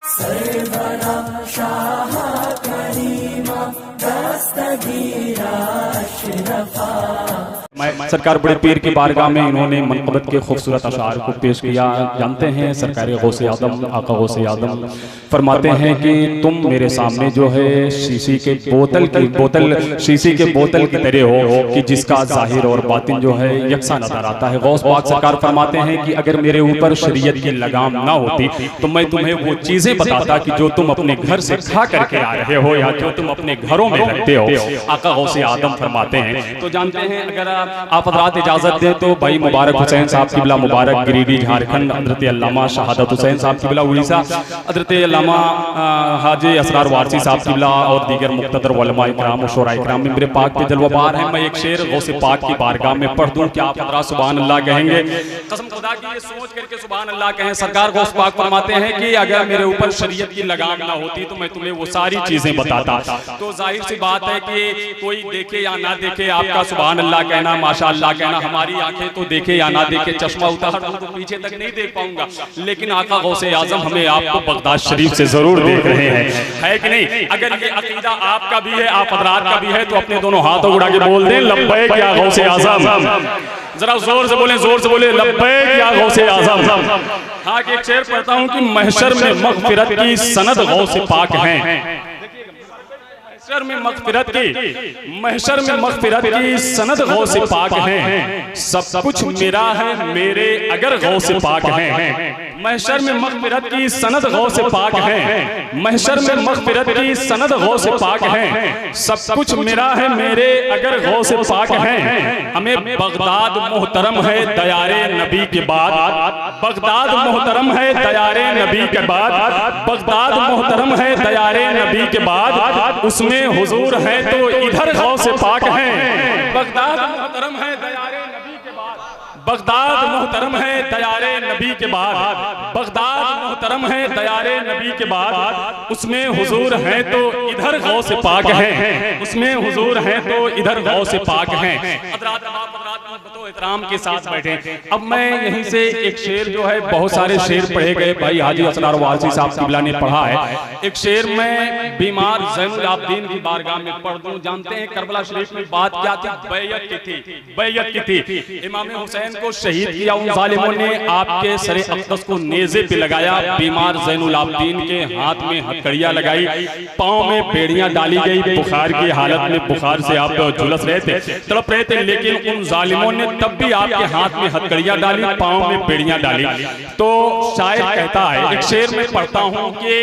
सरवरा शाह करीमा दस्तगीरा अशरफा। सरकार बड़े पीर की बारगाह में इन्होंने मनक़बत के खूबसूरत अशार को पेश किया। जानते हैं सरकार गौसे आदम आका गौसे आदम फरमाते हैं कि तुम मेरे सामने जो है शीशी के शीशी के बोतल की तरह हो कि जिसका जाहिर और बातिन जो है यकसा नजर आता है। गौस पाक सरकार फरमाते हैं कि अगर मेरे ऊपर शरीयत की लगाम ना होती तो मैं तुम्हें वो चीजें बताता कि जो तुम अपने घर से खा करके आ रहे हो या जो तुम अपने घरों में रखते हो। आका गौसे आदम फरमाते हैं। तो जानते हैं अगर आप हज़रात इजाजत दें तो भाई मुबारक हुसैन साहब किबला मुबारक गिरिडीह झारखंड, हज़रत अल्लामा शहादत हुसैन साहब किबला उड़ीसा, हज़रत अल्लामा हाजी असरार वारसी साहब किबला और दीगर मुक़्तदर उलमा इकराम और शोरा इकराम में मेरे पाक के जलवाबार हैं। मैं एक शेर गौसे पाक की बारगाह में पढ़ दूं, क्या आप हज़रात सुभान अल्लाह कहेंगे? कसम खुदा की ये सोच करके सुभान अल्लाह कहें। सरकार गौस पाक फरमाते हैं कि अगर मेरे ऊपर शरीयत की लगाम ना होती तो मैं तुम्हें वो सारी चीजें बताता। तो जाहिर सी बात है कि कोई देखे या ना देखे, आपका सुभान अल्लाह कहना माशाअल्लाह कहना, हमारी आंखें तो देखे या ना देखे, चश्मा उतार दूं तो पीछे तक नहीं देख पाऊंगा, लेकिन आका गौसे आजम हमें आपको बगदाद शरीफ से जरूर देख रहे हैं, है कि नहीं? अगर ये अकीदा आपका भी है, आप हज़रात का भी है, तो अपने दोनों हाथों उड़ा के बोल दें लब्बैक या गौसे आजम। जरा जोर से बोले लब्बैक या गौसे आजम। हाँ, एक शेर पढ़ता हूँ कि महशर में मग़फ़िरत की सनद गौसे पाक हैं। महशर में मग़फ़िरत की सनद गौसे पाक हैं। सब कुछ मेरा है मेरे अगर गौसे पाक हैं। महशर में मग़फ़िरत की सनद गौसे पाक हैं। महशर में मग़फ़िरत की सनद गौसे पाक हैं। सब कुछ मेरा है मेरे अगर गौसे पाक हैं। हमें बगदाद मोहतरम है दयारे नबी के बाद। बगदाद मोहतरम है दयारे नबी के बाद। बगदाद मोहतरम है दयारे नबी के बाद। उसमें हुजूर है तो इधर गौसे पाक हैं। बगदाद मोहतरम है दयारे नबी के बाद। बगदाद मोहतरम है दयारे नबी के बाद। बगदाद मोहतरम है दयारे नबी के बाद। उसमें हुजूर है तो इधर गौसे पाक हैं। उसमें हुजूर है तो इधर गौसे पाक हैं। इकराम के साथ बैठे। अब मैं यहीं से एक शेर जो है, बहुत सारे शेर पढ़े गए, भाई हाजी असरार वारसी साहब किबला ने पढ़ा है। एक शेर मैं बीमार ज़ैनुल आबिदीन की बारगाह में पढ़ दूं। जानते हैं करबला शरीफ में बात क्या थी? बैयत की थी। इमाम हुसैन को शहीद किया उन जालिमों ने, आपके सरे अक़दस को नेज़े पे लगाया। बीमार ज़ैनुल आबिदीन के हाथ में हथकड़ियां लगाई, पाँव में बेड़ियां डाली गई। बुखार की हालत में, बुखार से आप झुलस रहे थे, तड़प रहे थे, लेकिन उन जालिमों ने तब भी आपके हाथ में हथकड़ियां डाली, पाँव में बेड़ियां डाली। तो शायर कहता है, एक शेर में पढ़ता हूं कि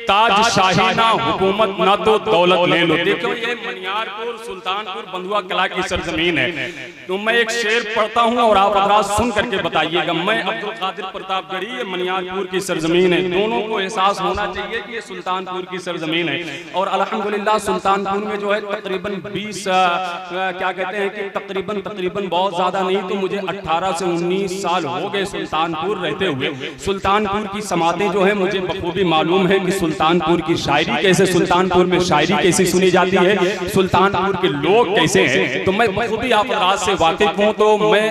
ताज शाही ना हुकूमत ना तो दौलत ले लो। देखो ये मनियारपुर सुल्तानपुर बंधुआ कला की सरजमीन है। तो मैं एक शेर पढ़ता हूँ और आप हज़रात सुन करके बताइएगा। मैं अब्दुल कादिर प्रतापगढ़ी, ये मनियारपुर की सरजमीन है। दोनों को एहसास होना चाहिए कि ये सुल्तानपुर की सरजमीन है। और अल्हम्दुलिल्लाह सुल्तानपुर में जो है तकरीबन 20 क्या कहते हैं कि तकरीबन बहुत ज्यादा नहीं तो मुझे 18 से 19 साल हो गए सुल्तानपुर रहते हुए। सुल्तानपुर की समातें जो है मुझे बखूबी मालूम है कि सुल्तानपुर की शायरी कैसे, सुल्तानपुर में शायरी कैसी सुनी जाती है, सुल्तानपुर के लोग कैसे हैं। तो मैं बखूबी आप हज़रात से वाकिफ हूँ। तो मैं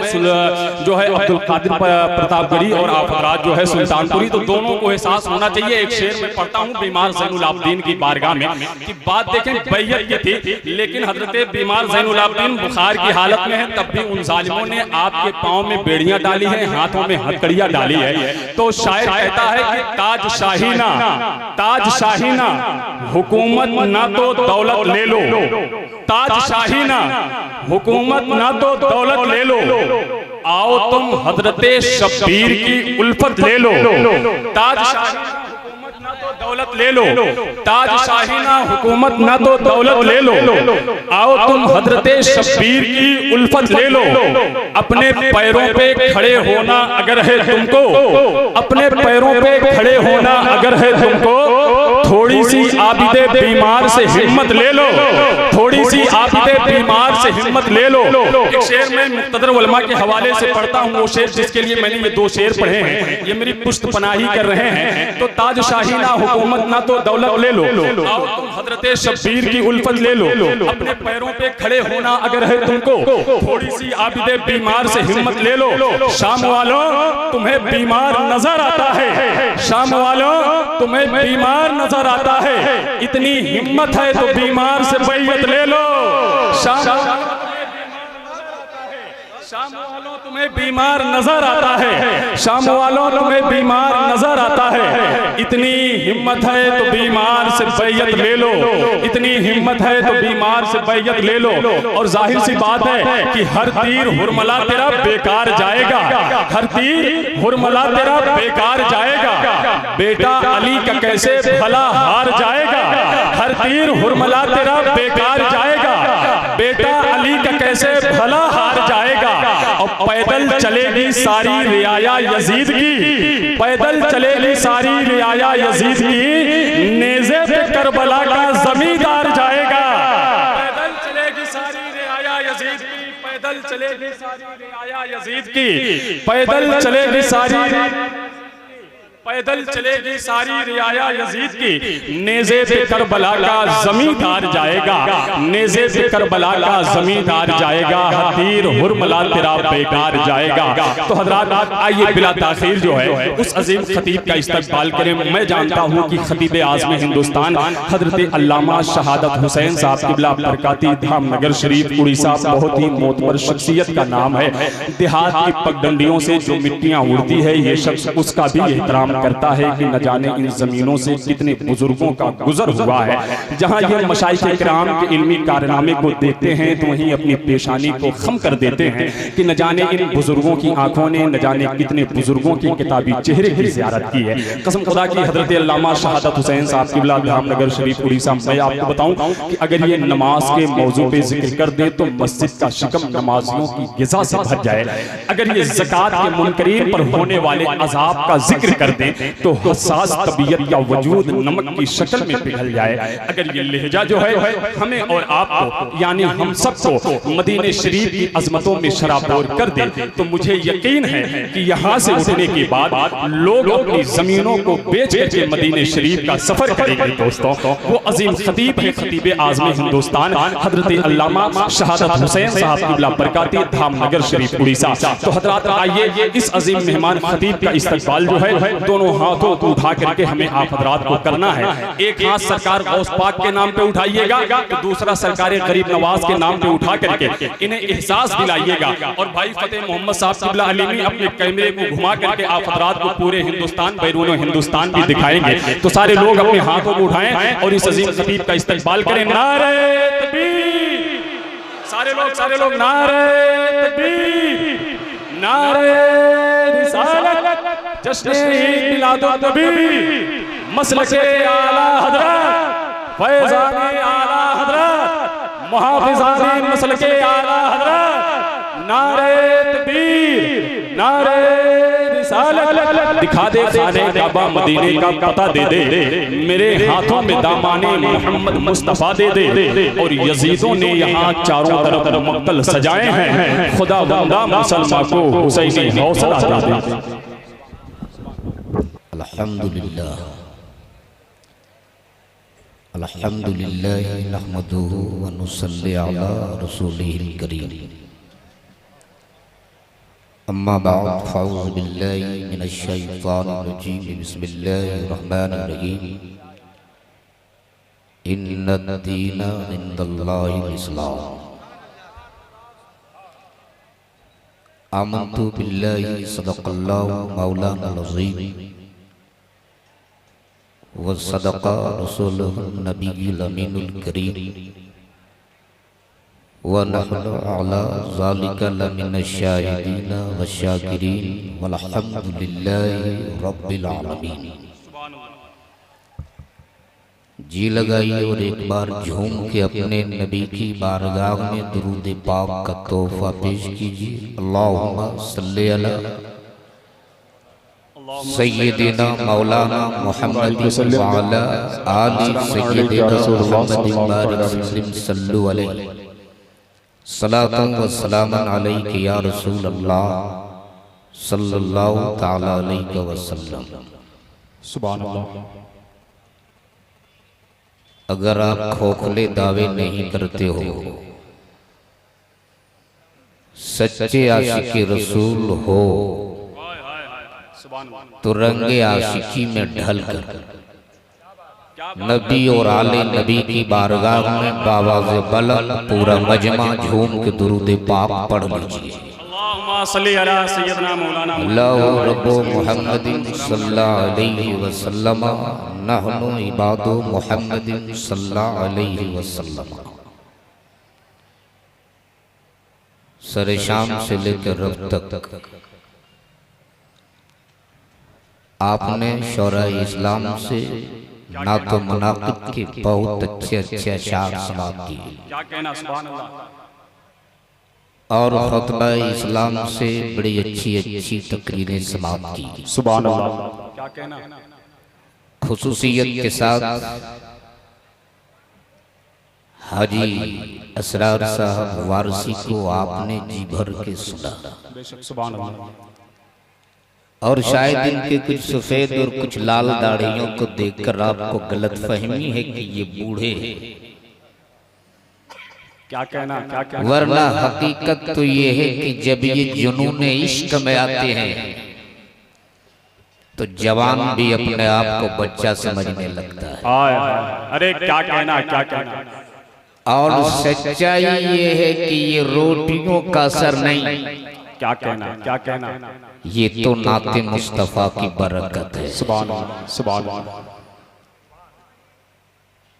जो है अब्दुल कादिर प्रतापगढ़ी और आप हज़रात जो है सुल्तानपुरी, तो दोनों को एहसास होना चाहिए। एक शेर में पढ़ता हूँ बीमार ज़ैनुल आबिदीन की बारगाह में कि बात देखें बैयत की थी, लेकिन हजरत बीमार ज़ैनुल आबिदीन बुखार की हालत में है, तब भी उन जालिमों ने आपके पाँव में बेड़ियां डाली हैं, हाथों में हथकड़ियां डाली है। तो शायर कहता है कि ताज शाहीना हुकूमत ना तो दौलत ले लो। ताज शाहीना हुकूमत ना तो दौलत ले लो। आओ तुम हजरते शब्बीर की उल्फत ले लो। ताज दौलत ले लो। ताज शाहीना हुकूमत ना तो दौलत ले लो। आओ तुम हजरते शब्बीर की उल्फत ले लो। अपने पैरों पे खड़े होना अगर है तुमको, अपने पैरों पे खड़े होना अगर है तुमको, थोड़ी सी आबिदे बीमार से हिम्मत ले लो, थोड़ी सी आबिदे बीमार से हिम्मत ले लो। एक शेर में मुक्तदर उलमा के हवाले से पढ़ता हूँ, वो शेर जिसके लिए मैंने ये 2 शेर पढ़े हैं, ये मेरी पुश्त पनाही कर रहे हैं। तो ताजशाही ना हुकूमत ना तो दौलत ले लो, आओ तुम हजरत शब्बीर की उल्फत ले लो। अपने पैरों पे खड़े होना अगर है तुमको, थोड़ी सी आबिदे बीमार से हिम्मत ले लो। शाम वालों तुम्हें बीमार नजर आता है, शाम वालों तुम्हें बीमार नजर आता है, इतनी हिम्मत है तो बीमार से बैयत ले लो। शाम वालों तुम्हें बीमार नजर आता है, शाम वालों तुम्हें बीमार नजर आता है, इतनी हिम्मत है तो बीमार से बैयत ले लो, इतनी हिम्मत है तो बीमार से बैयत ले लो। और जाहिर सी बात है कि हर तीर हुरमला तेरा बेकार जाएगा, हर तीर हुरमला तेरा बेकार जाएगा। बेटा अली का कैसे भला हार जाएगा, हर तीर हुरमला तेरा बेकार जाएगा। बेटा अली का कैसे भला हार जाएगा। और पैदल चलेगी सारी रियाया यजीद की, पैदल चलेगी सारी रियाया यजीद की, नेज़े पे करबला का जमींदार जाएगा। पैदल चलेगी सारी रियाया यजीद की, पैदल चलेगी सारी रियाया यजीद की, पैदल चलेगी सारी, पैदल चलेगी सारी रियाया यजीद की, नेज़े पे करबला का जमींदार जाएगा, नेज़े पे करबला का जमींदार जाएगा। हतीर हुरमला तेरा बेकार जाएगा। तो हजरात आइए बिला ताखीर जो है उस अजीम खतीब का इस्तकबाल करें। मैं जानता हूँ कि खतीब आज़म हिंदुस्तान हजरत अल्लामा शहादत हुसैन साहब क़िबला बरकाती धाम नगर शरीफ उड़ीसा बहुत ही मोतबर शख्सियत का नाम है। देहात की पगडंडियों से जो मिट्टियाँ उड़ती है ये शख्स उसका भी एहतराम करता है कि न जाने इन जमीनों से कितने बुजुर्गों का गुजर हुआ है। जहां ये मशाइख़ किराम के इल्मी कारनामे को देखते हैं तो वहीं अपनी पेशानी को खम कर देते हैं कि न जाने इन बुजुर्गों की आंखों ने न जाने कितने बुजुर्गों की किताबी चेहरे की ज़ियारत की है। कसम खुदा की हजरत अल्लामा शहादत हुसैन साहब क़िबला धाम नगर शरीफ उड़ीसा, मैं आपको बताऊं कि अगर ये नमाज के मौजू पे जिक्र कर दे तो मस्जिद का शिकम नमाजियों की गिज़ा से भर जाए। अगर ये ज़कात के मुनकरीन पर होने वाले अज़ाब का जिक्र कर दे तो हसास तबीयत का वजूद नमक की शक्ल में पिघल जाए। अगर ये लहजा जो है हमें और आपको यानी हम सबको मदीने शरीफ की अजमतों में शराबोर कर दे तो मुझे यकीन है कि यहाँ से उठने के बाद लोग अपनी जमीनों को बेच करके मदीने शरीफ का सफर करेंगे। दोस्तों वो अजीम खतीब है, खतीब आज़म हिंदुस्तान हजरत अल्लामा शहादत हुसैन साहब क़िबला बरकाती धाम नगर शरीफ उड़ीसा। तो हजरात आइए इस अजीम मेहमान खतीब का इस्तकबाल जो है दोनों हाथों को उठा करके हमें आप हजरात को करना है। एक हाथ सरकार गौस पाक के नाम पे उठाइएगा तो दूसरा सरकार गरीब नवाज के नाम पे उठा करके इन्हें एहसास दिलाइएगा। और भाई फतेह मोहम्मद साहब क़िबला अलीमी अपने कैमरे को घुमा करके आप हजरात को पूरे हिंदुस्तान बैरून हिंदुस्तान भी दिखाएंगे। तो सारे लोग अपने हाथों को उठाएं और इस अजीम खतीब का इस्तकबाल करें। नारे तकबीर, सारे लोग नारे तकबीर, नारे रिसालत, जश्न ईद मिलादुन नबी, मसलके आला हज़रत, फैज़ाने आला हज़रत, मुहाफ़िज़ाने मसलके आला हज़रत, नारे तकबीर, नारे रिसालत, दिखा दे खाने काबा मदीने का पता दे दे, मेरे हाथों में दामाने मोहम्मद मुस्तफ़ा दे दे। और यजीदों ने यहाँ चारों तरफ मक्तल सजाए हैं, खुदा बंदा मुसलमान को हुसैनी हौसला दे दे। अल्हम्दुलिल्लाह अल्हम्दुलिल्लाह नहमदुहु व नुसल्ली अला रसूलिहिल करीम। अम्मा बाद फ़अऊज़ु बिल्लाहि मिनश शैतानिर रजीम, बिस्मिल्लाहिर रहमानिर रहीम। इन्नद दीना इंदल्लाहिल इस्लाम। आमन्तु बिल्लाहि सदक़ल्लाहु मौलाना अज़ीम व सदक़ा रसूलुहुन नबिय्युल अमीनुल करीम व नहनु अला ज़ालिका लमिनश शाहिदीन व शाकिरीन वल्हम्दुलिल्लाहि रब्बिल आलमीन। जी लगाइए और एक बार झूम के अपने नबी की बारगाह में दुरूद पाक का तोहफा पेश कीजिए। अल्लाहुम्मा सल्ली अला सय्यदिना मौलाना मुहम्मद वाला आलि सय्यदिना मुहम्मद बारिक वसल्लम सल्लु अलैहि सलातन व सलामन अलैका या रसूल अल्लाह सल्लल्लाहु तआला अलैहि वसल्लम। सुभान अल्लाह। अगर आप खोखले दावे नहीं करते हो, सच्चे आशिकी रसूल हो, तो रंगे आशिकी में ढल कर नबी और आले नबी की बारगाह में बावाज़े बुलंद पूरा मजमा झूम के दुरूद पाक पढ़ लीजिए। अल्लाहुम्मा सल्ली अला सय्यदना मौलाना अल्लाहु रब्बु मुहम्मदिन सल्लल्लाहु अलैहि वसल्लम नहनु इबादु मुहम्मदिन सल्लल्लाहु अलैहि वसल्लम। सरे शाम से लेकर रब तक आपने शौरा इस्लाम से ना तो मनाक़िब के बहुत अच्छे अच्छे अशार समाप्त किए, क्या कहना, सुभान अल्लाह, और खुतबा इस्लाम से बड़ी अच्छी अच्छी तकरीरें समाप्त की, सुभान अल्लाह, क्या कहना। खुसूसियत के साथ हाजी असरार साहब वारसी को आपने जी भर के सुना, बेशक, सुभान अल्लाह। और शायद इनके कुछ सफेद और कुछ लाल दाढ़ियों को देखकर आपको गलत फहमी है कि ये बूढ़े हैं, क्या कहना, क्या कहना। वरना हकीकत तो ये है कि जब ये जुनून इश्क में आते हैं तो जवान भी अपने आप को बच्चा समझने लगता है। अरे क्या कहना, क्या कहना। और सच्चाई ये है कि ये रोटियों का असर नहीं, क्या कहना, क्या कहना। ये तो नाते मुस्तफा की बरकत है। सुभान अल्लाह, सुभान अल्लाह।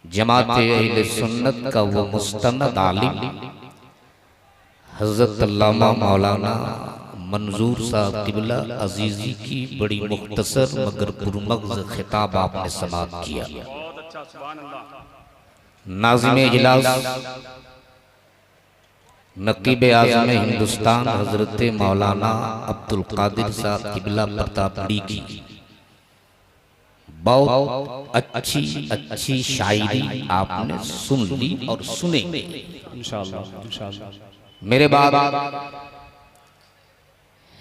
जमाते अहले सुन्नत का वो मुस्तनद आलिम हजरत अल्लामा मौलाना मंजूर साहब किबला अजीजी की बड़ी मुख्तसर मगर पुरमग़्ज़ खिताब आपने समाप्त किया। बहुत अच्छा, सुभान अल्लाह। नाज़िम इजलास नकीब आज़म हिंदुस्तान हजरत मौलाना अब्दुल कादिर साहब किबला प्रतापगढ़ी की बहुत अच्छी अच्छी शायरी आपने सुन ली और सुनेंगे इंशाअल्लाह, इंशाअल्लाह। मेरे बाद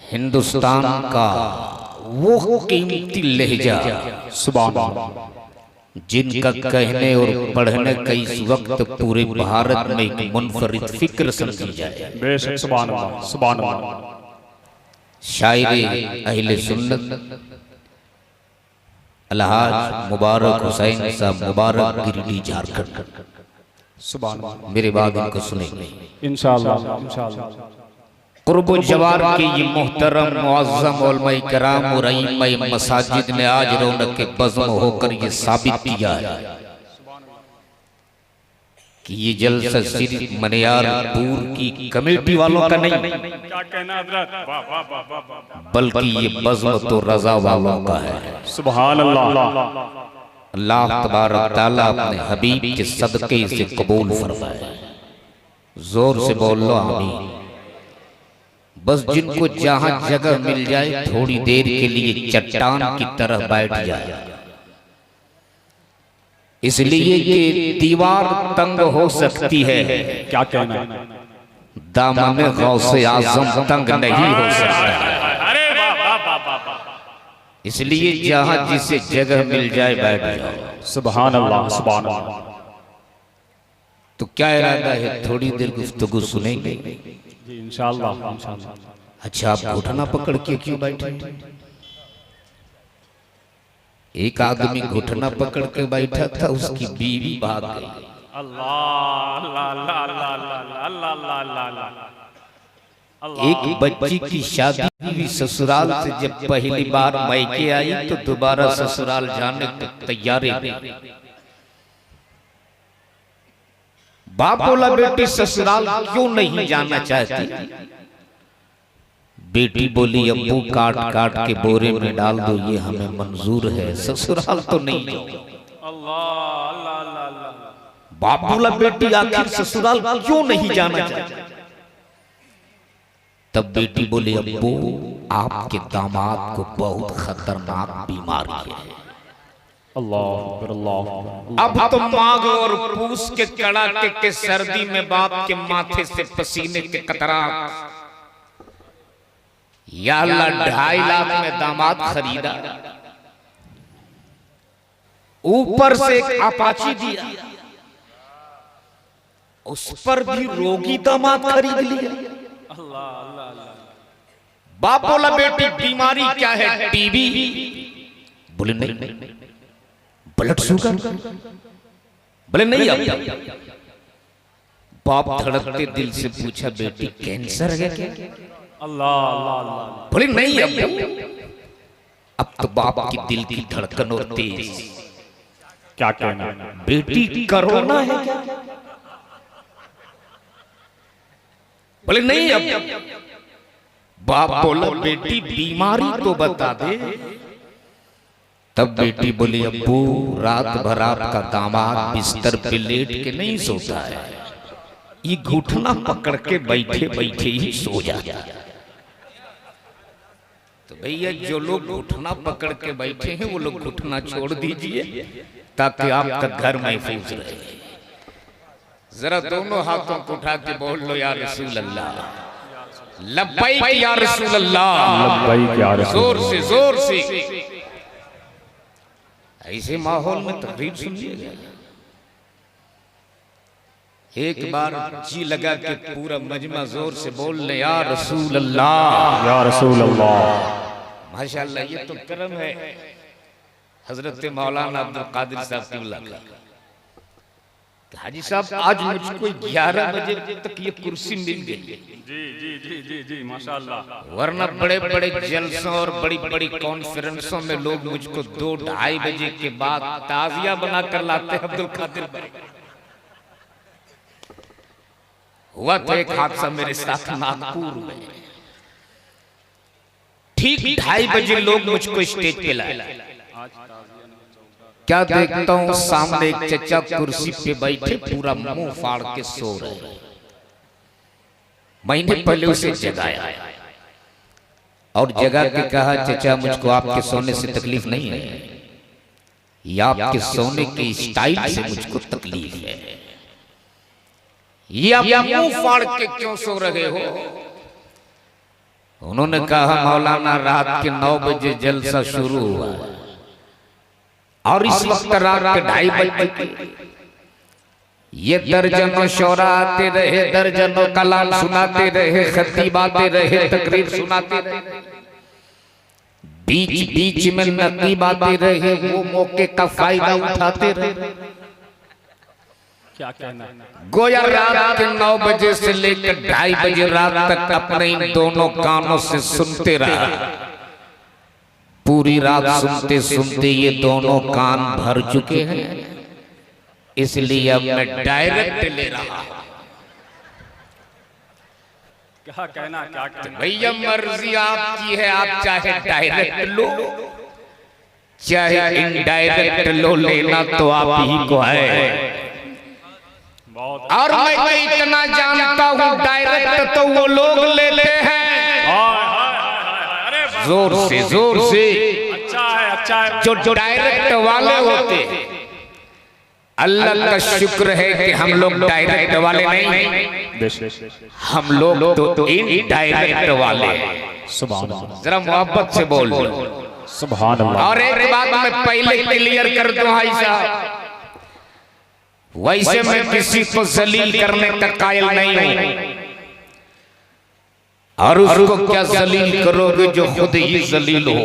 हिंदुस्तान का वो कीमती लहजा, सुभान अल्लाह, जिनका कहने और पढ़ने का इस वक्त पूरे भारत में एक मुनफरिद फिक्र समझी जाए, बेशक, सुभान अल्लाह, सुभान अल्लाह। शायरी अहले सुन्नत अलहाज मुबारक हुसैन साहब मुबारक गिरिडीह झारखंड, सुभान अल्लाह। मेरे बाद इनको सुनेंगे इंशाअल्लाह, इंशाअल्लाह। कुर्ब जवार के ये मोहतरम मुअज़्ज़म उलमाए किराम और अइम्माए मसाजिद ने आज रौनक बज़्म होकर ये साबित किया है कि ये जलसा सिर्फ मनियारपुर की कमेटी वालों का नहीं, क्या कहना हज़रत, वाह वाह वाह वाह, बल्कि ये बज़्म तो रज़ा वालों का है। सुभान अल्लाह। अल्लाह तबारक तआला अपने हबीब के सदके से कबूल फरमाए। जोर से बोल लो आमीन। बस जिनको जहां जगह मिल जाए थोड़ी देर के लिए चट्टान की तरह बैठ जाए, इसलिए कि दीवार तंग हो सकती है, क्या कहना। दामन गौसे आज़म तंग नहीं हो सकता। अरे वाह वाह वाह वाह। इसलिए जहां जिसे जगह मिल जाए बैठ जाओ। सुभान अल्लाह, सुभान अल्लाह। तो क्या इरादा है, थोड़ी देर गुफ्तगू सुनेंगे जी, इंशाअल्लाह, इंशाअल्लाह। अच्छा, आप घुटना पकड़ के क्यों बैठे? एक आदमी घुटना पकड़ के बैठा था, उसकी बीवी भाग गई। अल्लाह अल्लाह अल्लाह अल्लाह अल्लाह अल्लाह अल्लाह अल्लाह। एक बच्ची की शादी हुई ससुराल से, जब पहली बार मायके आई तो दोबारा ससुराल जाने को तैयारी। बाप बोला, बेटी ससुराल क्यों नहीं जाना चाहती? बेटी बोली, अब्बू काट काट के बोरे में डाल दो, ये हमें मंजूर है, ससुराल तो नहीं जाओ। अल्लाह अल्लाह अल्लाह। बाप बोला, बेटी आखिर ससुराल क्यों नहीं जाना चाहती? तब बेटी बोली अब्बू आपके दामाद को बहुत खतरनाक बीमारी है। अल्लाह अब तो मांग और पूछ के कड़ाके के सर्दी में बाप के माथे से पसीने के कतरात। या अल्लाह 2.5 लाख में दामाद खरीदा, ऊपर से एक अपाची दिया, उस पर भी रोगी दामाद खरीद लिया। बाप बोला बेटी बीमारी क्या है? टीबी। बोले नहीं। Blood sugar? बोले नहीं। अब बाप धड़कते दिल से पूछा बेटी कैंसर है क्या? अल्लाह बोले नहीं। अब तो बाप की दिल की धड़कन और तेज। क्या कहना? बेटी कोरोना है क्या? बोले नहीं। अब बाप बोला बेटी बीमारी तो बता दे। तब बेटी बोली अब्बू रात भर आपका दामाद बिस्तर पे लेट के नहीं सोता है, ये घुटना पकड़ के बैठे बैठे ही सो जाता है। तो भैया जो लोग घुटना पकड़ के बैठे हैं वो लोग घुटना छोड़ दीजिए ताकि आपका घर महफूज रहे। जरा दोनों हाथों को उठा के बोल लो या रसूल अल्लाह, लब्बैक या रसूल अल्लाह, लब्बैक या रसूल। जोर से ऐसे माहौल में तकरीर सुनिएगा। एक बार जी लगा के पूरा मजमा जोर से बोल ले या रसूल अल्लाह, या रसूल अल्लाह। माशाअल्लाह ये तो करम है हजरत मौलाना अब्दुल कादिर साहब क़िबला का। हाजी साहब आज मुझको 11 बजे तक ये कुर्सी मिल गई। जी माशाअल्लाह। वरना बड़े बड़े जलसों और बड़ी बड़ी कॉन्फ्रेंसों में लोग मुझको 2-2:30 बजे के बाद ताजिया बना कर लाते हैं। अब्दुल कादिर भाई हुआ तो एक हादसा मेरे साथ नागपुर में। ठीक 2:30 बजे लोग मुझको स्टेज पे लाए। क्या देखता हूँ सामने एक चचा कुर्सी पे बैठे पूरा मुंह फाड़ के सो रहे। मैंने पहले उसे जगाया और जगा के कहा चचा मुझको आपके सोने से तकलीफ नहीं है, या आपके सोने के स्टाइल से मुझको तकलीफ है। ये आप मुंह फाड़ के क्यों सो रहे हो? उन्होंने कहा मौलाना रात के 9 बजे जलसा शुरू हुआ और इस वक्त रात के 2:30 बजे ये दर्जनों शोरा आते रहे, दर्जनों कलाम सुनाते रहे, खतीब आते रहे, तकरीर सुनाते रहे, बीच बीच में नकीब आते रहे, वो मौके का फायदा उठाते रहे। क्या कहना? गोया रात के 9 बजे से लेकर 2:30 बजे रात तक अपने इन दोनों कानों से सुनते रहा। पूरी रात सुनते सुनते ये दोनों कान भर चुके हैं, इसलिए अब मैं डायरेक्ट ले रहा। क्या कहना? क्या कहना? भैया मर्जी आपकी है, आप चाहे डायरेक्ट लो चाहे इनडायरेक्ट लो, लेना तो आप ही को है। और मैं तो इतना जानता हूँ डायरेक्ट तो वो लोग लेते हैं। जोर से अच्छा है जो डायरेक्ट वाले होते, अल्लाह का शुक्र है कि हम लोग डायरेक्ट वाले नहीं, हम लोग तो इनडायरेक्ट वाले। सुभान अल्लाह। जरा मोहब्बत से बोल। सुभान अल्लाह। और एक बात मैं पहले क्लियर कर दूं भाई साहब, वैसे मैं किसी को जलील करने का कायल नहीं हूं, और उसको क्या जलील करोगे जो खुद ही जलील हो।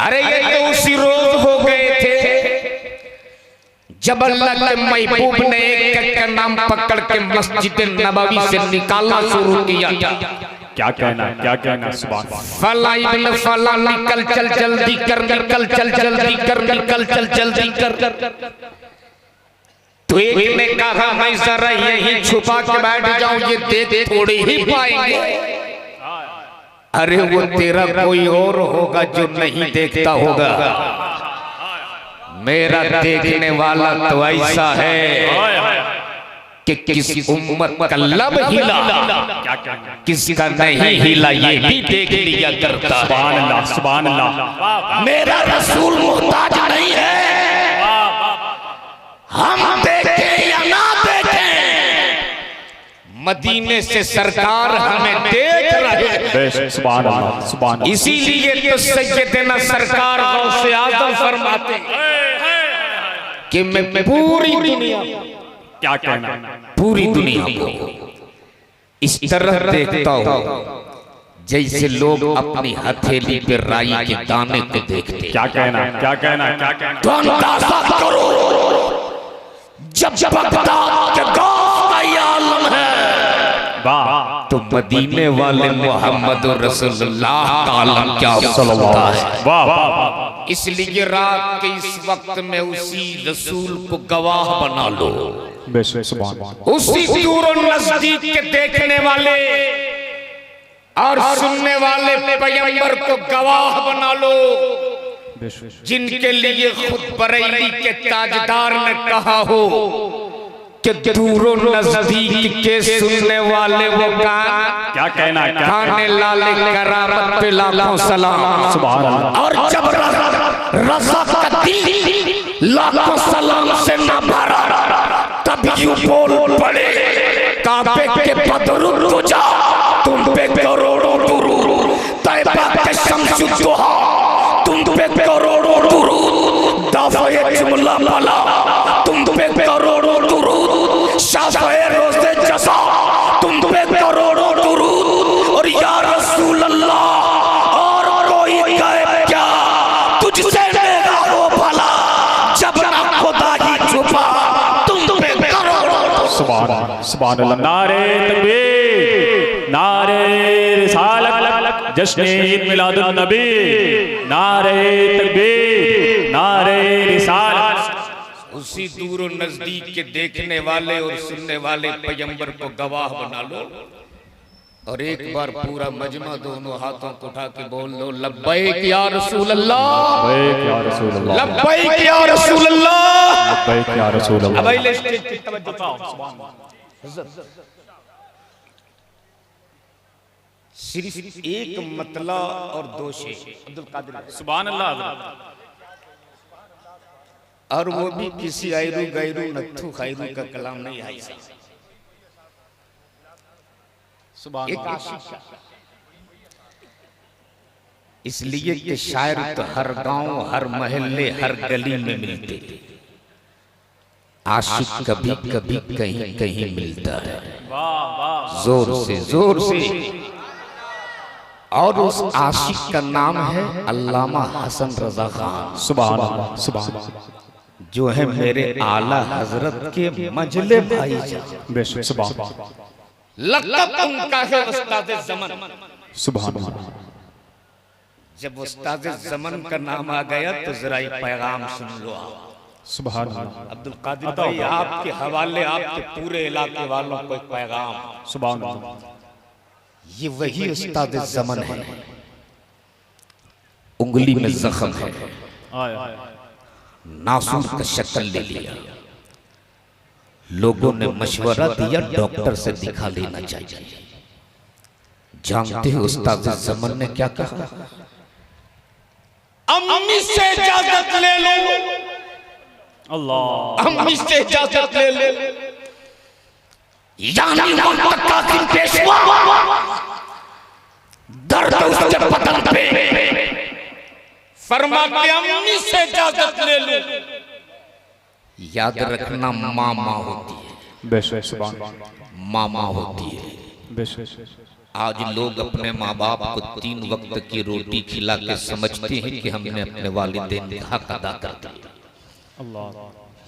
अरे ये तो उसी रोज हो गए थे जब अल्लाह के महबूब ने एक का नाम पकड़ के मस्जिद नबवी से निकालना शुरू किया। क्या कहना? क्या कहना? सुभान। फला इब्न फला निकल चल जल्दी कर, निकल चल जल्दी कर, निकल चल जल्दी कर। तो एक ने कहा मैं जरा यही छुपा के बैठ जाऊं, ये देख थोड़ी ही पाएंगे। अरे वो तेरा कोई और होगा जो नहीं देखता होगा, मेरा देखने वाला तो ऐसा है कि किस उम्मत का लब हिला, किसका नहीं हिला ये भी देख लिया करता। सुभान अल्लाह, सुभान अल्लाह। मेरा रसूल मोहताज नहीं है, हम देखें या ना देखें, मदीने से सरकार हमें देख रहे हैं। सुभान अल्लाह, सुभान अल्लाह। इसीलिए तो सैयदना सरकार गौसे आज़म फरमाते कि मैं पूरी दुनिया, क्या कहना, पूरी दुनिया को इस तरह देखता हूँ जैसे लोग अपनी हथेली पे राई के दाने को देखते। क्या कहना, क्या कहना, क्या कहना। तो अंदाजा करो जब बगदाद के गौस का ये आलम है, तो मदीने वाले मोहम्मद रसूलुल्लाह का आलम क्या होता है। वाह वाह। इसलिए रात के इस वक्त में उसी रसूल को गवाह बना लो, उसी दूर और नजदीक के देखने वाले और सुनने वाले पैगंबर को गवाह बना लो, जिनके लिए खुद बरेली के ताजदार ने कहा हो कि दूर और नजदीक के सुनने वाले वो कान, क्या कहना, खाने लाले करामत पे लाखों सलाम। सुभान अल्लाह। और जब रज़ा का दिल लाखों सलाम से न भरा, तब यूं बोल पड़े काबे के बदरुद तुझा, तुम पे करोड़ों दुरूद, तैबा के शम्सुद्दोहा तुम पे करोड़ों दुरूद, दाफ़े जुमला भला तुम पे करोड़ों दुरूद, शाफ़े रोज़े जज़ा तुम पे करोड़ों दुरूद। और या रसूल अल्लाह और कोई कहे क्या तुझसे मेरा हो भला, जब ना खुदा ही छुपा तुम पे करोड़ों। सुभान अल्लाह, सुभान अल्लाह। नारे तकबीर, नारे रिसालत, जश्न ईद मिलादुन नबी, नारे तकबीर, नारे रिसालत। उसी दूर और नजदीक के देखने वाले और सुनने वाले पैगंबर को गवाह बना लो। और एक बार पूरा मजमा दोनों हाथों को उठा के बोल लो लब्बैक या रसूल अल्लाह, लब्बैक या रसूल अल्लाह, लब्बैक या रसूल अल्लाह, लब्बैक या रसूल अल्लाह। अब आइए स्टेज पे तवज्जो पाओ। सिर्फ एक मतला और दो शेर अब्दुल कादिर, सुभान अल्लाह। और वो भी किसी आयरू गैरू नत्थु खैरू का कलाम नहीं आई। एक आशिक का, इसलिए कि शायर तो हर गांव, हर मोहल्ले, हर गली में मिलते, आशिक कभी कभी कहीं कहीं मिलता है, जोर से जोर से। और उस आशिक का नाम है अल्लामा हसन रजा खान, सुभान अल्लाह, सुभान अल्लाह, जो है मेरे आला हजरत के मंझले भाई जान। सुभान अल्लाह, लक़ब उनका है उस्ताद ज़मन। सुभान अल्लाह। जब उस्ताद ज़मन का नाम आ गया तो जरा एक पैगाम सुन लो आप। सुभान अल्लाह। अब्दुल कादिर भाई आपके हवाले आपके पूरे इलाके वालों को एक पैगाम। सुभान अल्लाह। ये वही उस्ताद ज़मन है, उंगली में जख्म है, नासूर का शक्ल ले लिया, लोगों ने मशवरा दिया डॉक्टर से दिखा लेना चाहिए। जानते हैं उस्ताद ज़मन ने क्या कहा? अम्मी से इजाजत ले लो, अल्लाह, अम्मी से इजाजत ले लो। यानी कासिम पेशवा दर्द उसके बदन पे, फरमाते अम्मी से इजाजत ले लो। याद रखना मामा होती है, मामा होती है। आज लोग अपने माँ बाप को 3 वक्त की रोटी खिला के समझते हैं कि हमने अपने वालिदैन का हक अदा कर दिया।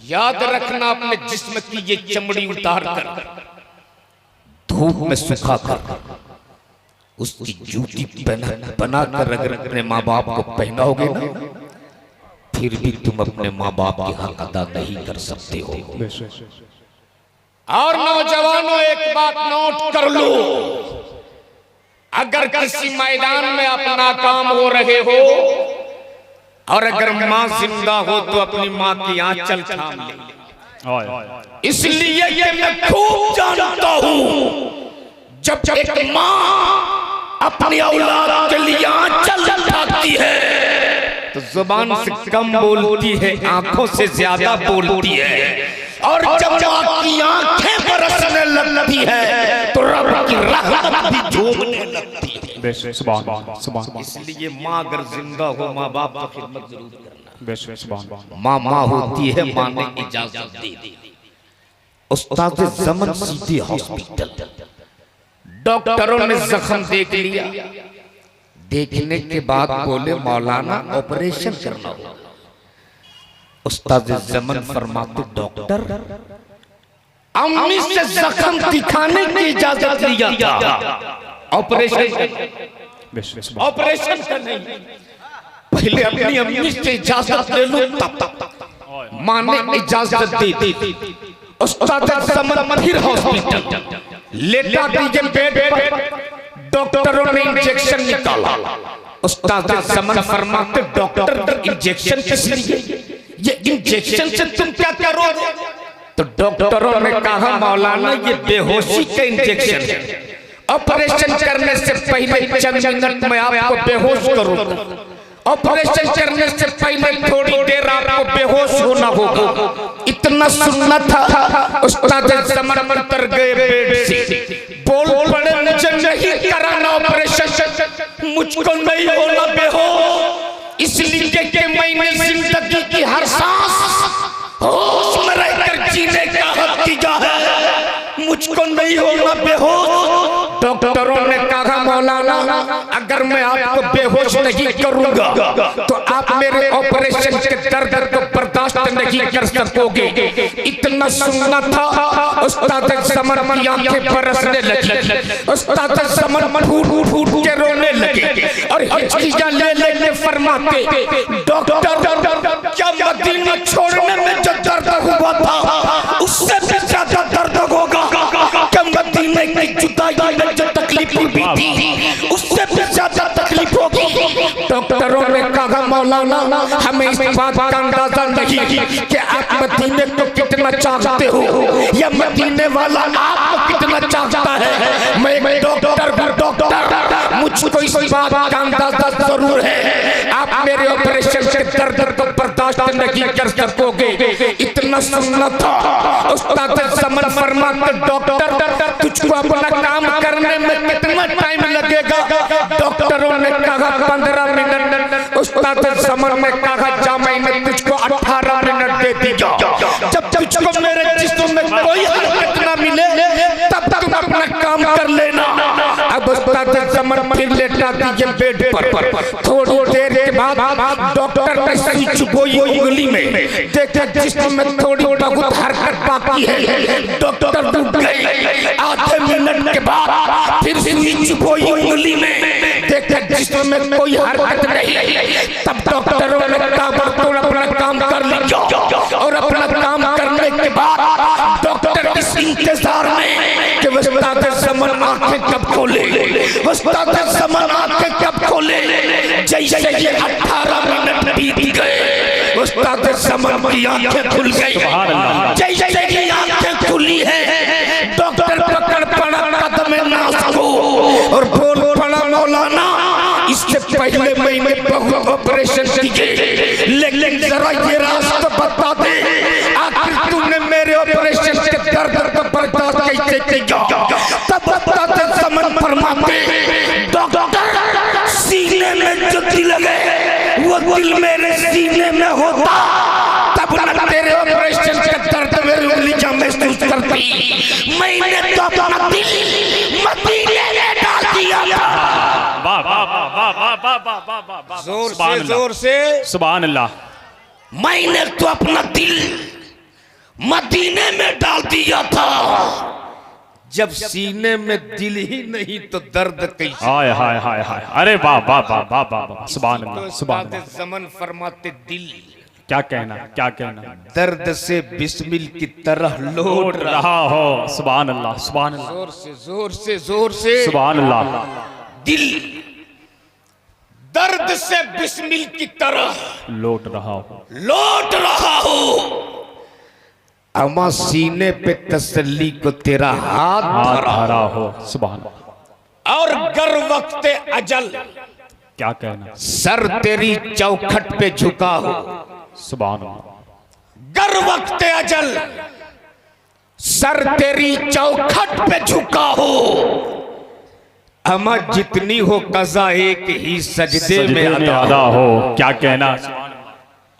याद रखना अपने जिस्म की ये चमड़ी उतार कर धूप में सुखा कर उसकी जूती बना कर अगर अपने माँ बाप को पहनाओगे ना, फिर भी तुम अपने माँ बाप की हक अदा नहीं कर सकते हो। और नौजवानों एक बात नोट कर लो, अगर किसी मैदान में अपना काम हो रहे हो और अगर माँ जिंदा हो तो अपनी माँ की आंचल थाम ले। इसलिए कि मैं खूब जानता हूं जब एक माँ अपनी औलाद के लिए आंचल उठाती है तो जुबान से कम बोलती है, आंखों से ज्यादा बोलती है। और जब माँ की आंखें बरसने लगती है तो रब की रहमत भी झूमने लगती है। इसलिए माँ अगर जिंदा हो, माँ बाप की खिदमत जरूर करना। माँ माँ होती है, माँ ने इजाजत दी। उस्ताद ज़मन सीधे हॉस्पिटल, डॉक्टरों ने जख्म देख लिया, देखने के बाद बोले मौलाना ऑपरेशन करना होगा। उस्ताद ज़मन फरमाते डॉक्टर अम्मी से जख्म दिखाने की इजाजत लिया था, ऑपरेशन करने पहले अपनी अम्मी से इजाजत ले लो तब मां ने इजाजत दी। उस्ताद ज़मन फिर हॉस्पिटल लेटा दीजिए बेड पर, डॉक्टरों ने इंजेक्शन निकाला। उस्ताद ज़मन फरमाते डॉक्टर इंजेक्शन किस लिए, ये इंजेक्शन से तुम क्या करोगे? तो डॉक्टरों ने कहा मौलाना ये बेहोशी का इंजेक्शन है, ऑपरेशन करने से पहले चंद मिनट में आपको बेहोश करूंगा, ऑपरेशन करने से पहले थोड़ी देर आपको बेहोश होना होगा। इतना सुनना था, उस्ताद ज़मन उतर गए बेड से, बोल पड़े मुझे नहीं कराना ऑपरेशन, मुझको नहीं होना बेहोश, इसलिए कि मैंने जिंदगी की हर सांस होश में रहकर जीने का हक किया है, मुझको नहीं होना बेहोश। डॉक्टरों ने कहा मौलाना अगर मैं आपको बेहोश नहीं करूंगा तो आप मेरे ऑपरेशन के दर्द को बर्दाश्त नहीं कर सकोगे। इतना सुनना था, उस्ताद ज़मन की आंखें बरसने लगी, उस्ताद ज़मन फूट फूट के रोने लगे और हिचकियां ले लेके फरमाते डॉक्टर क्या मदीना छोड़ने में जो दर्द हुआ था उससे भी ज्यादा दर्द होगा, क्या मदीने की जुदाई में जो तकलीफ हुई थी उससे भी ज्यादा तकलीफ होगी। डॉक्टरों ने कहा मौलाना हमें इस बात का अंदाजा नहीं कि आप मदीने को कितना चाहते हो या मदीने वाला आपको कितना चाहता है। मैं एक डॉक्टर हूँ, डॉक्टर मुझको इस बात का अंदाजा जरूर है, आप मेरे ऑपरेशन के दर्द को बर्दाश्त नहीं कर सकोगे। इतना सुनना था, उस्ताद ज़मन फरमाते डॉक्टर तुझको अपना काम करने में कितना टाइम लगेगा? डॉक्टरों ने कहा 15 मिनट। उस्ताद ज़मन ने कहा जा मैंने तुझको 18 मिनट दे दिया, जब तुझको मेरे जिस्म में कोई हरकत ना मिले तब तुम अपना काम कर लेना। अब उस्ताद ज़मन फिर लेटा दीजिए बेड पर, थोड़ी देर के बाद डॉक्टर ने सुई चुभोई उंगली में, देखा जिस्म में थोड़ी बहुत हरकत बाकी है, डॉक्टर रुक गए। आधे मिनट के बाद फिर सुई चुभोई उंगली में, देखा जिस्म में कोई हरकत नहीं, तब डॉक्टरों ने कहा तुम अपना काम कर लीजिए। और अपना काम करने के बाद डॉक्टर इस इंतजार में कि उस्ताद ज़मन आंखें कब खोले, उस्ताद ज़मन आंखें कब खोले। जैसे ये 18 मिनट बीत गए उस्ताद ज़मन की आंखें खुल गई। जैसे ये आंखें खुली है डॉक्टर पकड़ पड़ा कदम नाज़ को और बोल पड़ा मौलाना इससे पहले मैंने बहुत ऑपरेशन किए, लेकिन जरा ये रास्ता बता दे आखिर तूने मेरे ऑपरेशन के दर्द को बर्दाश्त कैसे किया? तब उस्ताद ज़मन फरमाते डॉक्टर सीने में जो दिल लगे वो दिल मेरे सीने में होता तब ना तेरे ऑपरेशन के दर्द मेरी उंगलियां महसूस करती। मैंने तो अपना दिल मदीने में डाल दिया था। वाह वाह वाह वाह वाह वाह वाह वाह, जोर से सुभान अल्लाह। मैंने तो अपना दिल मदीने में डाल दिया था, जब सीने में दिल ही नहीं तो दर्द कैसे? हाय हाय हाय हाय, अरे वाह वाह वाह वाह वाह, सुभान अल्लाह सुभान अल्लाह। ज़मन फरमाते दिल क्या कहना क्या कहना, दर्द से बिस्मिल की तरह लौट रहा हो। सुभान अल्लाह सुभान अल्लाह, जोर से जोर से जोर से सुभान अल्लाह। दिल दर्द से बिस्मिल की तरह लौट रहा हो, लौट रहा हो। अमा सीने पे तसल्ली को तेरा हाथ धरा हो। सुभान अल्लाह। और गर वक्ते अजल क्या कहना, सर तेरी चौखट पे झुका हो। सुभान अल्लाह। गर वक्ते अजल सर तेरी चौखट पे झुका हो। अमा जितनी हो कज़ा एक ही सजदे में अदा हो। क्या कहना।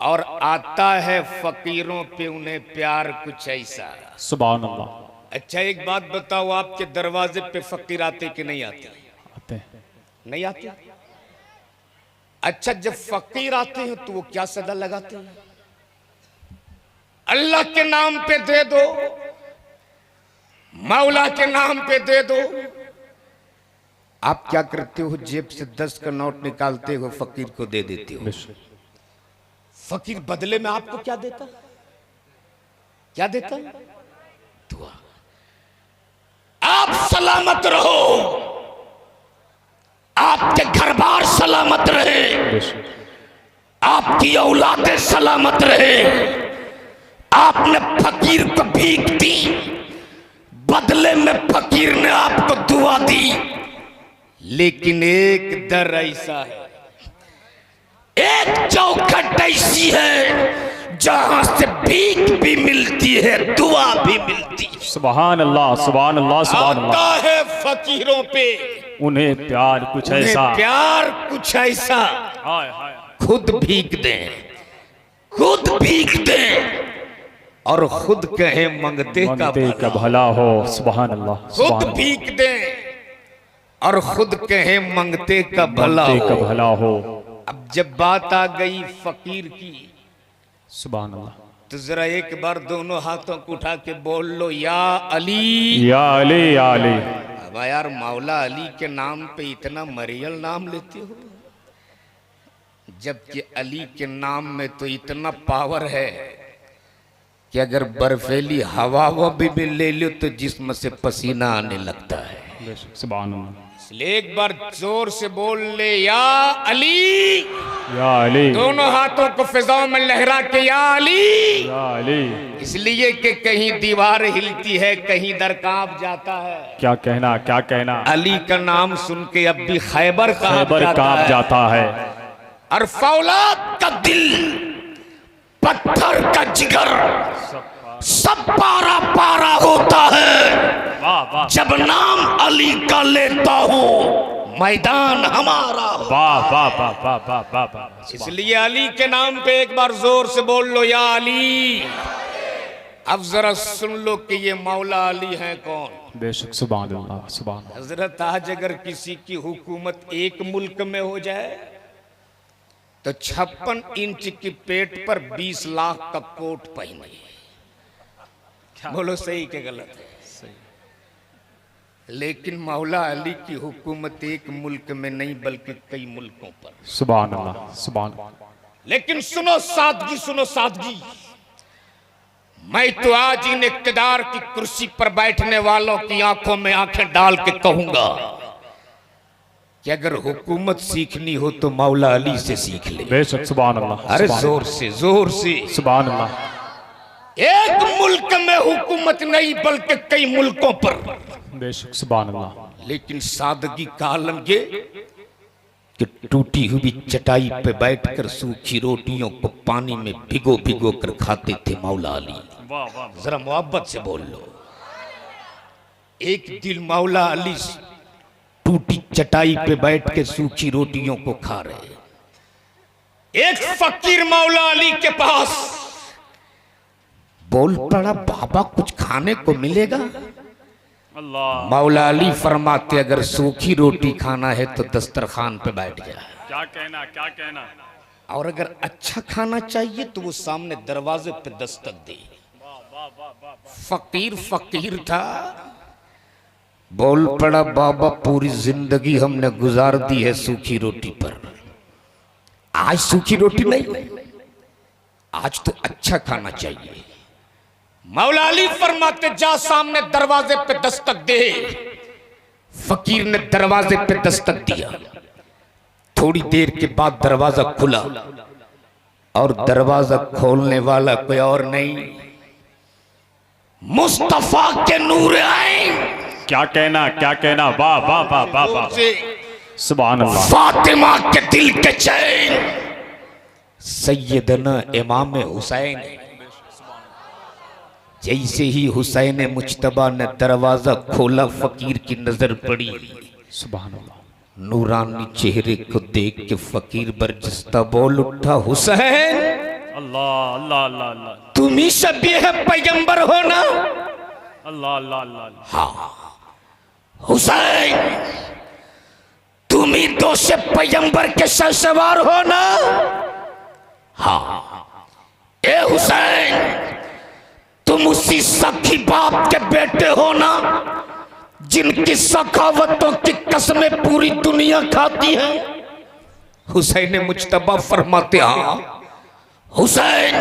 और आता है फकीरों पे उन्हें प्यार कुछ ऐसा। सुभान अल्लाह। अच्छा एक बात बताओ, आपके दरवाजे पे फकीर आते कि नहीं आते? आते हैं। नहीं आते? अच्छा जब फकीर आते हैं तो वो क्या सदा लगाते हैं? अल्लाह के नाम पे दे दो, मौला के नाम पे दे दो। आप क्या करते हो? जेब से 10 का नोट निकालते हो, फकीर को दे देते हो। फकीर बदले में आपको क्या देता? क्या देता? दुआ। आप सलामत रहो, आपके घर बार सलामत रहे, आपकी औलादें सलामत रहे। आपने फकीर को भीख दी, बदले में फकीर ने आपको दुआ दी। लेकिन एक दर ऐसा है, एक चौखट ऐसी है जहां से भीख भी मिलती है, दुआ भी मिलती है। सुभान अल्लाह, सुभान अल्लाह, सुभान अल्लाह। आता है फकीरों पे उन्हें प्यार कुछ ऐसा, प्यार कुछ ऐसा। हाय हाय। खुद भीख दें, खुद भीख दें और खुद कहे मंगते का भला हो। सुभान अल्लाह। खुद भीख दें और खुद कहे मंगते का भला हो। अब जब बात आ गई फकीर की, सुभान अल्लाह, तो जरा एक बार दोनों हाथों को उठा के बोल लो, या अली, या अली, या अली। अब यार मौला अली के नाम पे इतना मरियल नाम लेते हो, जबकि अली के नाम में तो इतना पावर है कि अगर बर्फीली हवा भी ले लो तो जिस्म से पसीना आने लगता है। सुभान अल्लाह। इसलिए एक बार जोर से बोल ले, या अली, या अली। दोनों हाथों को फिजाओं में लहरा के या अली, या अली। इसलिए कि कहीं दीवार हिलती है, कहीं दर कांप जाता है। क्या कहना, क्या कहना। अली का नाम सुन के अब भी खैबर कांप जाता है। और फौलाद का दिल, पत्थर का जिगर, सब पारा पारा होता है जब नाम अली का लेता हूँ, मैदान हमारा। वाह वाह वाह वाह वाह वाह वाह। इसलिए अली के नाम पे एक बार जोर से बोल लो, या अली। अब जरा सुन लो कि ये मौला अली हैं कौन। बेशक। सुभान अल्लाह, सुभान। हजरत आज अगर किसी की हुकूमत एक मुल्क में हो जाए तो 56 इंच की पेट पर 20 लाख का कोट पहने। बोलो सही के गलत है? लेकिन मौला अली की हुकूमत एक मुल्क में नहीं बल्कि कई मुल्कों पर। सुभान अल्लाह, सुभान। लेकिन सुनो सादगी, सुनो सादगी। मैं तो आज इन इक्तिदार की कुर्सी पर बैठने वालों की आंखों में आंखें डाल के कहूंगा कि अगर हुकूमत सीखनी हो तो मौला अली से सीख ले। बेशक। सुभान अल्लाह। अरे जोर से, जोर से। सुभान अल्लाह। एक मुल्क में हुकूमत नहीं बल्कि कई मुल्कों पर। बेशक। सुभान अल्लाह। लेकिन सादगी का आलम ये कि टूटी हुई चटाई पे बैठकर सूखी रोटियों को पानी में भिगो भिगो कर खाते थे मौला अली। जरा मोहब्बत से बोल लो। एक दिल मौला अली टूटी चटाई पे बैठ के सूखी रोटियों को खा रहे। एक फकीर मौला अली के पास बोल पड़ा, बाबा कुछ खाने को मिलेगा? अल्लाह। मौला अली फरमाते, अगर सूखी रोटी खाना है तो दस्तरखान पे बैठ गया। क्या कहना, क्या कहना। और अगर अच्छा खाना चाहिए तो वो सामने दरवाजे पे दस्तक दे। फकीर फकीर था, बोल पड़ा, बाबा पूरी जिंदगी हमने गुजार दी है सूखी रोटी पर, आज सूखी रोटी नहीं, आज तो अच्छा खाना चाहिए। मौला अली फरमाते, जा सामने दरवाजे पे दस्तक दे। फकीर ने दरवाजे पे दस्तक दिया। थोड़ी देर के बाद दरवाजा खुला और दरवाजा खोलने वाला कोई और नहीं, मुस्तफा के नूर आए। क्या कहना, वाह वाह वाह वाह वाह, सुभान अल्लाह। फातिमा के दिल के चैन सैयदना इमाम हुसैन। जैसे ही हुसैन मुज्तबा ने दरवाजा खोला, फकीर की नजर पड़ी। सुभान अल्लाह। नूरानी चेहरे को देख के फकीर बरजस्ता बोल उठा, हुसैन अल्लाह अल्लाह अल्लाह अल्लाह, तुम ही शबीह है पैगंबर हो ना? अल्लाह अल्लाह अल्लाह। हाँ हुसैन, तुम ही दो से पैगंबर के सवार हो ना? हाँ। ए हुसैन, तुम उसी सखी बाप के बेटे हो ना जिनकी सखावतों की कसमें पूरी दुनिया खाती है? हुसैन मुज्तबा फरमाते, हाँ। हुसैन,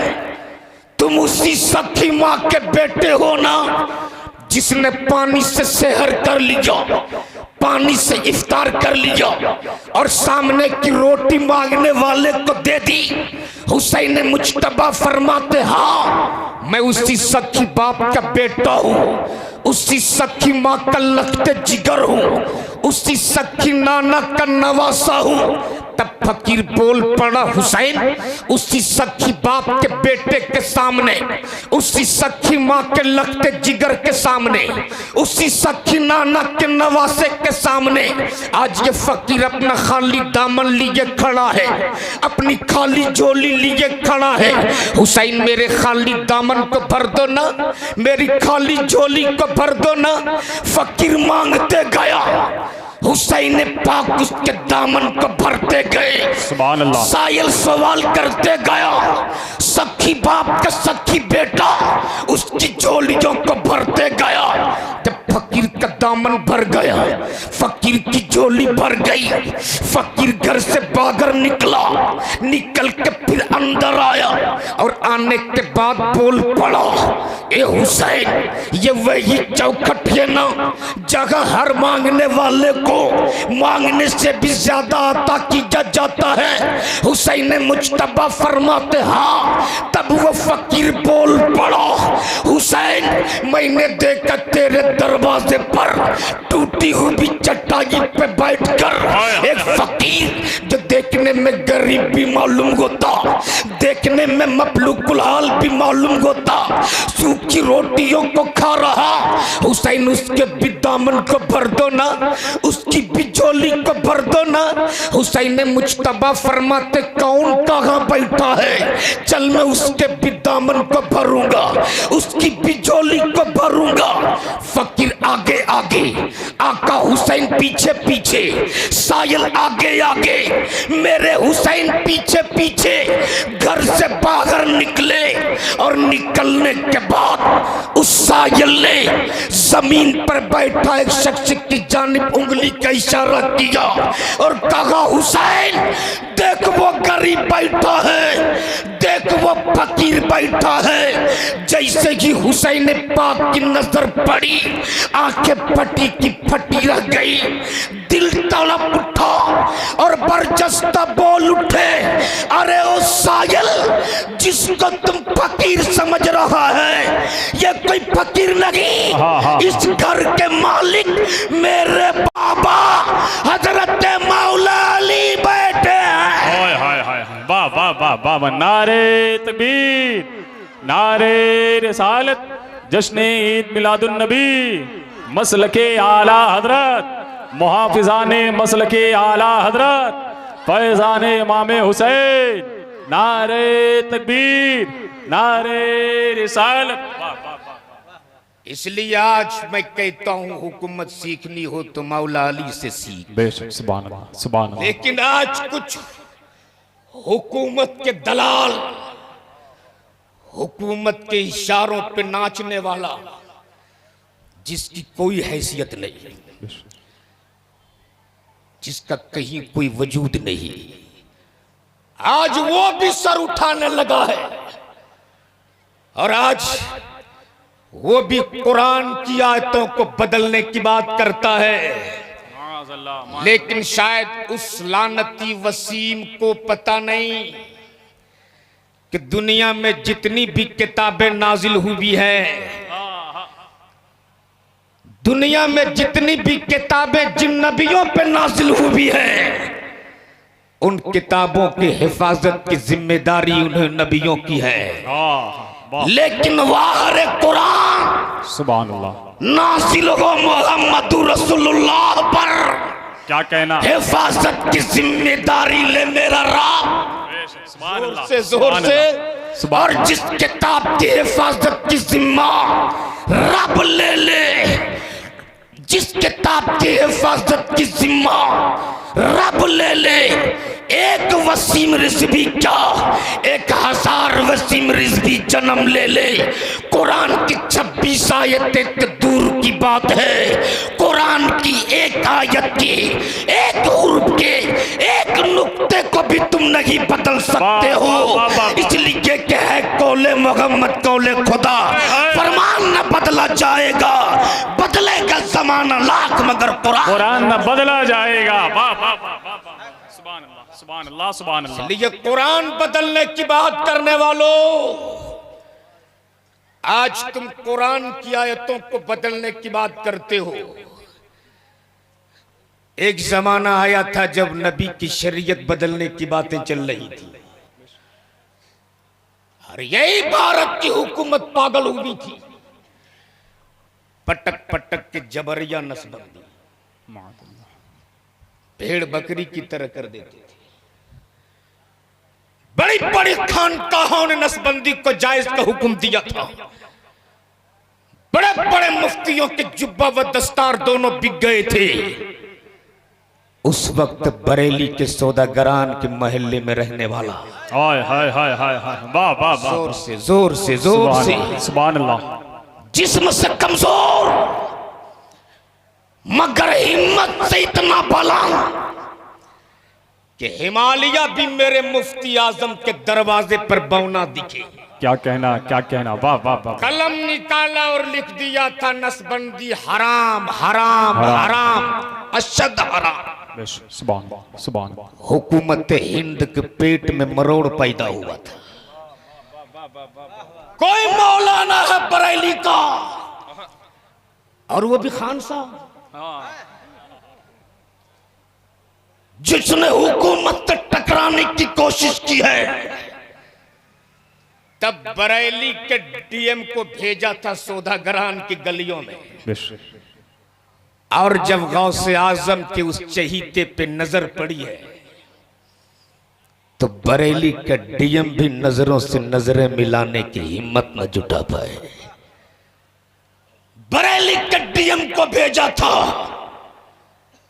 तुम उसी सखी माँ के बेटे हो ना जिसने पानी से सेहर कर लिया, पानी से इफ्तार कर लिया और सामने की रोटी मांगने वाले को दे दी? हुसैन मुज्तबा फरमाते, हाँ, मैं उसी सखी बाप का बेटा हूँ, उसी सखी माँ का लखते जिगर हूँ, उसी सखी नाना का नवासा हूँ। तब फकीर बोल पड़ा, हुसैन, उसी सखी बाप के बेटे के सामने, उसी सखी माँ के लखते जिगर के सामने, उसी सखी नाना के नवासे के सामने आज ये फकीर अपना खाली दामन लिए खड़ा है, अपनी खाली झोली लिए खड़ा है। हुसैन, मेरे खाली दामन को भर दो ना, मेरी खाली झोली को भर दो ना। फकीर मांगते गया, हुसैन पाक उसके दामन को भरते गए। सुभान अल्लाह। सायल सवाल करते गया, सखी बाप का सखी बेटा उसकी झोलियों को भरते गया। जब फकीर का दामन भर गया, फकीर की झोली भर गई, फकीर घर से बाहर निकला, निकल के फिर अंदर आया और आने के बाद बोल पड़ा, ए हुसैन, ये वही चौखट है ना जगह हर मांगने वाले को मांगने से भी ज्यादा अता किया जाता है? हुसैन मुज्तबा फरमाते, हाँ। तब वो फकीर बोल पड़ा, हुसैन, मैंने देखा तेरे दरवाजे पर टूटी हुई चटाई पे बैठकर एक फकीर जो देखने में गरीब भी मालूम होता, देखने में मफलूकुल हाल भी मालूम होता, सूखी रोटियों को खा रहा। हुसैन, उसके भी दामन को भर दो ना, उसकी भी झोली को भर दो ना। हुसैन मुज्तबा फरमाते, कौन कहाँ बैठा है, चल मैं उसके भी दामन को भरूंगा, उसकी भी झोली को भरूंगा। फकीर आगे आगे, आका हुसैन पीछे पीछे, सायल आगे आगे, मेरे हुसैन पीछे पीछे घर से बाहर निकले। और निकलने के बाद उस सायल ने जमीन पर बैठा एक शख्स की जानिब उंगली का इशारा किया और कहा, हुसैन, देख वो गरीब बैठा है, देख वो फकीर बैठा है। जैसे ही हुसैन पाक की नजर पड़ी, आंखें फटी की फटी रह गई, दिल तड़प उठा और बरजस्ता बोल उठे, अरे ओ सायल, जिसको तुम फकीर समझ रहा है, ये कोई फकीर नहीं, इस घर के मालिक मेरे बाबा हजरत मौला अली बैठे हैं। हाय हाय, वाह वाह वाह वाह, नारे तकबीर, नारे रिसालत, जश्न ईद मिलादुन नबी, मसलके आला हजरत, मुहाफिजाने मसलके आला हजरत, फैजाने इमाम हुसैन, नारे तकबीर, नारे रिसालत। इसलिए आज मैं कहता हूँ, हुकूमत सीखनी हो तो मौला अली से सीख। बेशक, सुभान अल्लाह, सुभान अल्लाह। लेकिन आज कुछ हुकूमत के दलाल, हुकूमत के इशारों पे नाचने वाला, जिसकी कोई हैसियत नहीं, जिसका कहीं कोई वजूद नहीं, आज वो भी सर उठाने लगा है। और आज वो भी कुरान की आयतों को बदलने की बात करता है। लेकिन शायद उस लानती वसीम को पता नहीं कि दुनिया में जितनी भी किताबें नाजिल हुई हैं, दुनिया में जितनी भी किताबें जिन नबियों पे नाजिल हुई है, उन किताबों की हिफाजत की जिम्मेदारी उन्हें नबियों की है। लेकिन वाहरे कुरान सुभान अल्लाह नासिल हो मोहम्मदुर रसूलुल्लाह पर, क्या कहना, हिफाजत की जिम्मेदारी ले मेरा रब। जोर से और जिस किताब की हिफाजत की जिम्मा रब ले ले, जिस किताब की हिफाजत की जिम्मा रब ले ले, एक वसीम रिजवी क्या 1000 वसीम रिजवी जन्म ले ले। कुरान की 26 आयतें दूर की बात है, कुरान की एक आयत की एक हुर्फ के एक नुक्ते को भी तुम नहीं बदल सकते हो। इसलिए कि है कौले मोहम्मद कौले खुदा, फरमान न बदला जाएगा, बदलेगा जमाना लाख मगर कुरान न बदला जाएगा। वाह वाह वाह, सुभान अल्लाह सुभान अल्लाह सुभान अल्लाह। इसलिए कुरान बदलने की बात करने वालों, आज तुम कुरान की आयतों को बदलने की बात करते हो। एक जमाना आया था जब नबी की शरीयत बदलने की बातें चल रही थी, और यही भारत की हुकूमत पागल हुई थी। पटक पटक के जबरिया नस्बंदी भेड़ बकरी की तरह कर देते थे। बड़ी बड़ी खानकाहों ने नस्बंदी को जायज का हुक्म दिया था। बड़े बड़े मुफ्तियों के जुब्बा व दस्तार दोनों बिक गए थे। उस वक्त बरेली के सौदागरान के महल्ले में रहने वाला, हाय हाय हाय हाय हाय, वाह वाह वाह, जोर से जोर से जोर से, सुभान अल्लाह, जिस्म से कमजोर मगर हिम्मत से इतना बला कि हिमालय भी मेरे मुफ्ती आजम के दरवाजे पर बौना दिखे। क्या कहना क्या कहना, वाह वाह वाह। कलम निकाला और लिख दिया था नसबंदी हराम हराम हराम अशद हराम। सुभान अल्लाह सुभान अल्लाह। हुकूमत हिंद के पेट में मरोड़ पैदा हुआ था। कोई मौलाना है बरेली का, और वो भी खान साहब, जिसने हुकूमत से टकराने की कोशिश की है। तब बरेली के डीएम को भेजा था सौदागरान की गलियों में, और जब गौसे आजम के उस चहीते पे नजर पड़ी है तो बरेली का डीएम भी नजरों से नजरें मिलाने की हिम्मत न जुटा पाए। बरेली के डीएम को भेजा था,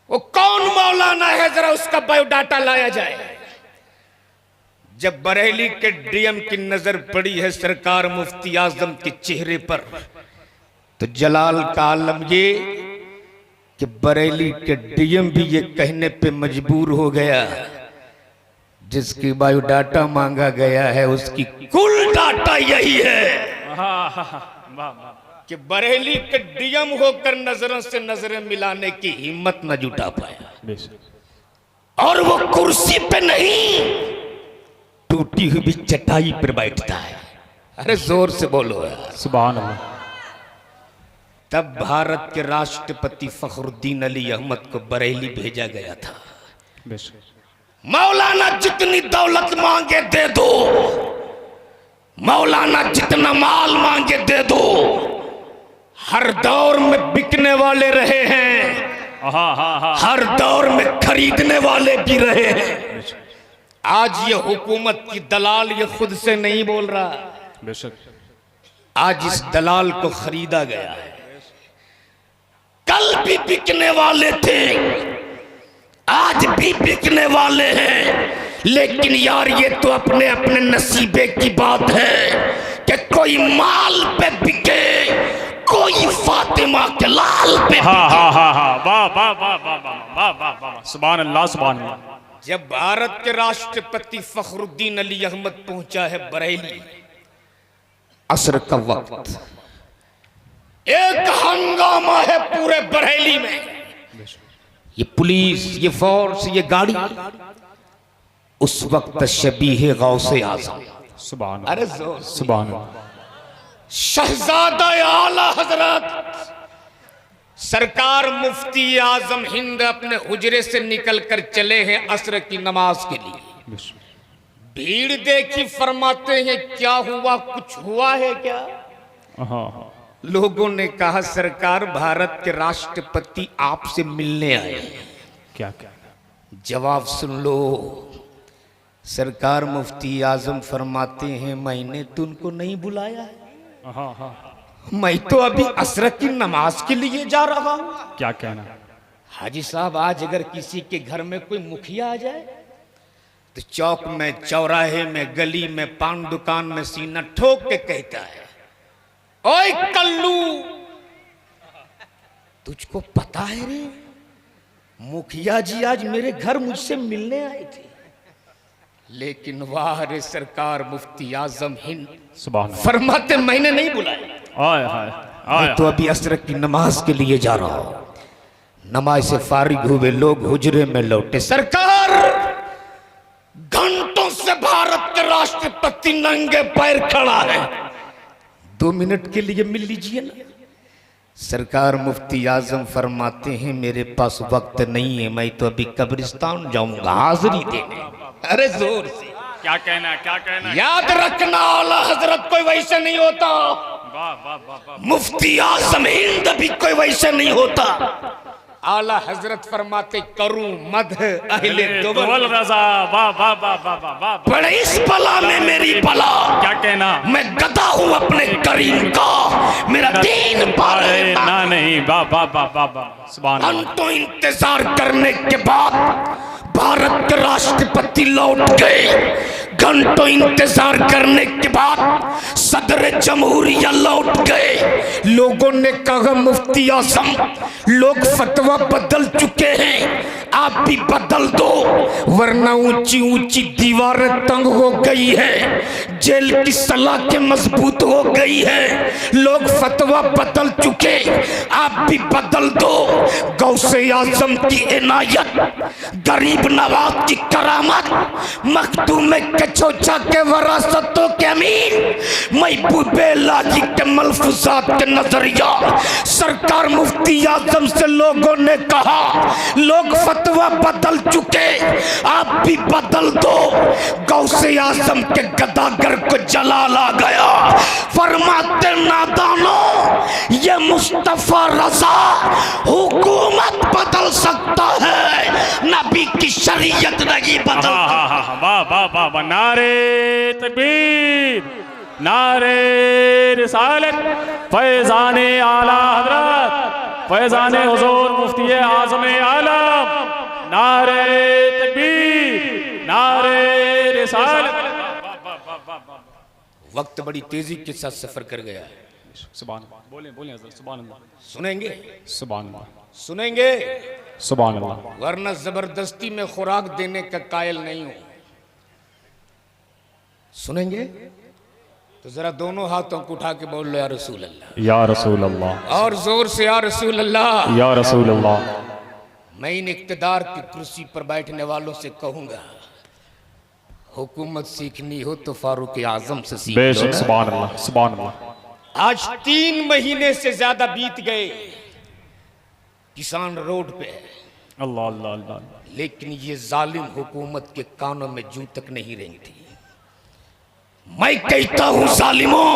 वो कौन मौलाना है जरा उसका बायोडाटा लाया जाए। जब बरेली के डीएम की नजर पड़ी है सरकार मुफ्ती आजम के चेहरे पर, तो जलाल का आलम ये कि बरेली के डीएम भी ये कहने पे मजबूर हो गया, जिसकी बायोडाटा मांगा गया है उसकी कुल डाटा यही है कि बरेली के डीएम होकर नजरों से नजरें मिलाने की हिम्मत न जुटा पाया। और वो कुर्सी पे नहीं, टूटी हुई चटाई पर बैठता है। अरे जोर से बोलो यार, सुभान अल्लाह। तब भारत के राष्ट्रपति फखरुद्दीन अली अहमद को बरेली भेजा गया था। मौलाना जितनी दौलत मांगे दे दो, मौलाना जितना माल मांगे दे दो। हर दौर में बिकने वाले रहे हैं, हर दौर में खरीदने वाले भी रहे हैं। आज ये हुकूमत की दलाल ये खुद से नहीं बोल रहा, आज इस दलाल को खरीदा गया है। कल भी बिकने वाले थे, आज भी बिकने वाले हैं। लेकिन यार ये तो अपने अपने नसीबे की बात है कि कोई माल पे बिके, कोई फातिमा के लाल पे। हाँ हाँ हाँ हाँ, वाह वाह वाह वाह वाह वाह वाह, सुभान अल्लाह सुभान अल्लाह। जब भारत के राष्ट्रपति फखरुद्दीन अली अहमद पहुंचा है बरेली, असर का वक्त, एक हंगामा है पूरे बरेली में। ये पुलिस, ये फोर्स, ये गाड़ी उस वक्त शबीह गौसे आज़म, सुभान अरे सुभान, शहजादा आला हजरत सरकार मुफ्ती आजम हिंद अपने हुजरे से निकलकर चले हैं असर की नमाज के लिए। भीड़ देखी, फरमाते हैं क्या हुआ, कुछ हुआ है क्या? लोगों ने कहा सरकार भारत के राष्ट्रपति आपसे मिलने आए हैं। क्या क्या? जवाब सुन लो। सरकार मुफ्ती आजम फरमाते हैं मैंने तो उनको नहीं बुलाया है, मैं तो अभी असर की नमाज के लिए जा रहा हूं। क्या कहना? हाजी साहब, आज अगर किसी के घर में कोई मुखिया आ जाए तो चौक में, चौराहे में, गली में, पान दुकान में सीना ठोक के कहता है, ओए कल्लू, तुझको पता है रे मुखिया जी आज मेरे घर मुझसे मिलने आए थे। लेकिन वाह रे सरकार मुफ्ती आजम हिंद सुभान फरमाते मैंने नहीं बुलाया, आय हाय मैं तो अभी असर की नमाज के लिए जा रहा हूं। नमाज से फारिग हुए लोग हुजरे में लौटे। सरकार, घंटों से भारत के राष्ट्रपति नंगे पैर खड़ा है, 2 मिनट के लिए मिल लीजिए ना। सरकार मुफ्ती आजम फरमाते हैं मेरे पास वक्त नहीं है, मैं तो अभी कब्रिस्तान जाऊंगा हाजिरी देने। अरे जोर से क्या कहना? क्या कहना? याद रखना आला हजरत कोई वैसे नहीं होता, वाह वाह वाह वाह। मुफ्ती आजम हिंद भी कोई वैसे नहीं होता। आला हजरत फरमाते करूं मध अहले दुवल रजा, वाह वाह वाह वाह वाह वाह। बड़े इस बला में मेरी बला, क्या कहना? मैं गदा हूं अपने करीम का, मेरा दीन पार है ना नहीं, वाह वाह वाह वाह वाह। सुभान अल्लाह। तो इंतजार करने के बाद भारत के राष्ट्रपति लौट गए। घंटों इंतजार करने के बाद सदर जमहूरिया लौट गए। लोगों ने कहा मुफ्ती आजम, लोग फतवा बदल चुके हैं, आप भी बदल दो, वरना ऊंची ऊंची दीवारें तंग हो गई है, जेल की सलाखें मजबूत हो गई है, लोग फतवा बदल चुके, आप भी बदल दो। गौसे आजम की इनायत, गरीब नवाज की करामत, मखदूम कचौचा के वरासतों के अमीन, महबूबे लाजी के मलफूजात के नजरिया। सरकार मुफ्ती आजम से लोगों ने कहा लोग फतवा बदल चुके, आप भी बदल दो। गौसे आजम के गदागर को जलाल आ गया। फरमाते नादानो, ये मुस्तफा रजा हुकूमत बदल सकता है, नबी की शरीयत नहीं बदल। वाह वाह वाह वाह। नारे तकबीर, नारे रिसालत, फैजाने आला हजरत, फैजाने हुजूर मुफ्ती आज़म आलम, नारे तकबीर, नारे रिसालत। वक्त बड़ी तेजी के साथ सफर कर गया है। सुभान अल्लाह। बोले बोले हजरत, सुभान अल्लाह। सुनेंगे? सुभान अल्लाह। सुनेंगे? सुभान अल्लाह। वरना जबरदस्ती में खुराक देने का कायल नहीं हूं। सुनेंगे तो जरा दोनों हाथों को उठा के बोल लो या रसूल अल्लाह, या रसूल अल्लाह, और जोर से या रसूल अल्लाह, या रसूल अल्लाह। मैं इन इक्तदार की कुर्सी पर बैठने वालों से कहूंगा, हुकूमत सीखनी हो तो फारूक आजम से सीख लो। बेशक, सुभान अल्लाह, सुभान अल्लाह। आज 3 महीने से ज्यादा बीत गए, किसान रोड पे है, अल्लाह अल्लाह अल्लाह। लेकिन ये जालिम हुकूमत के कानों में जूं तक नहीं रेंगती। मैं कहता हूं जालिमों,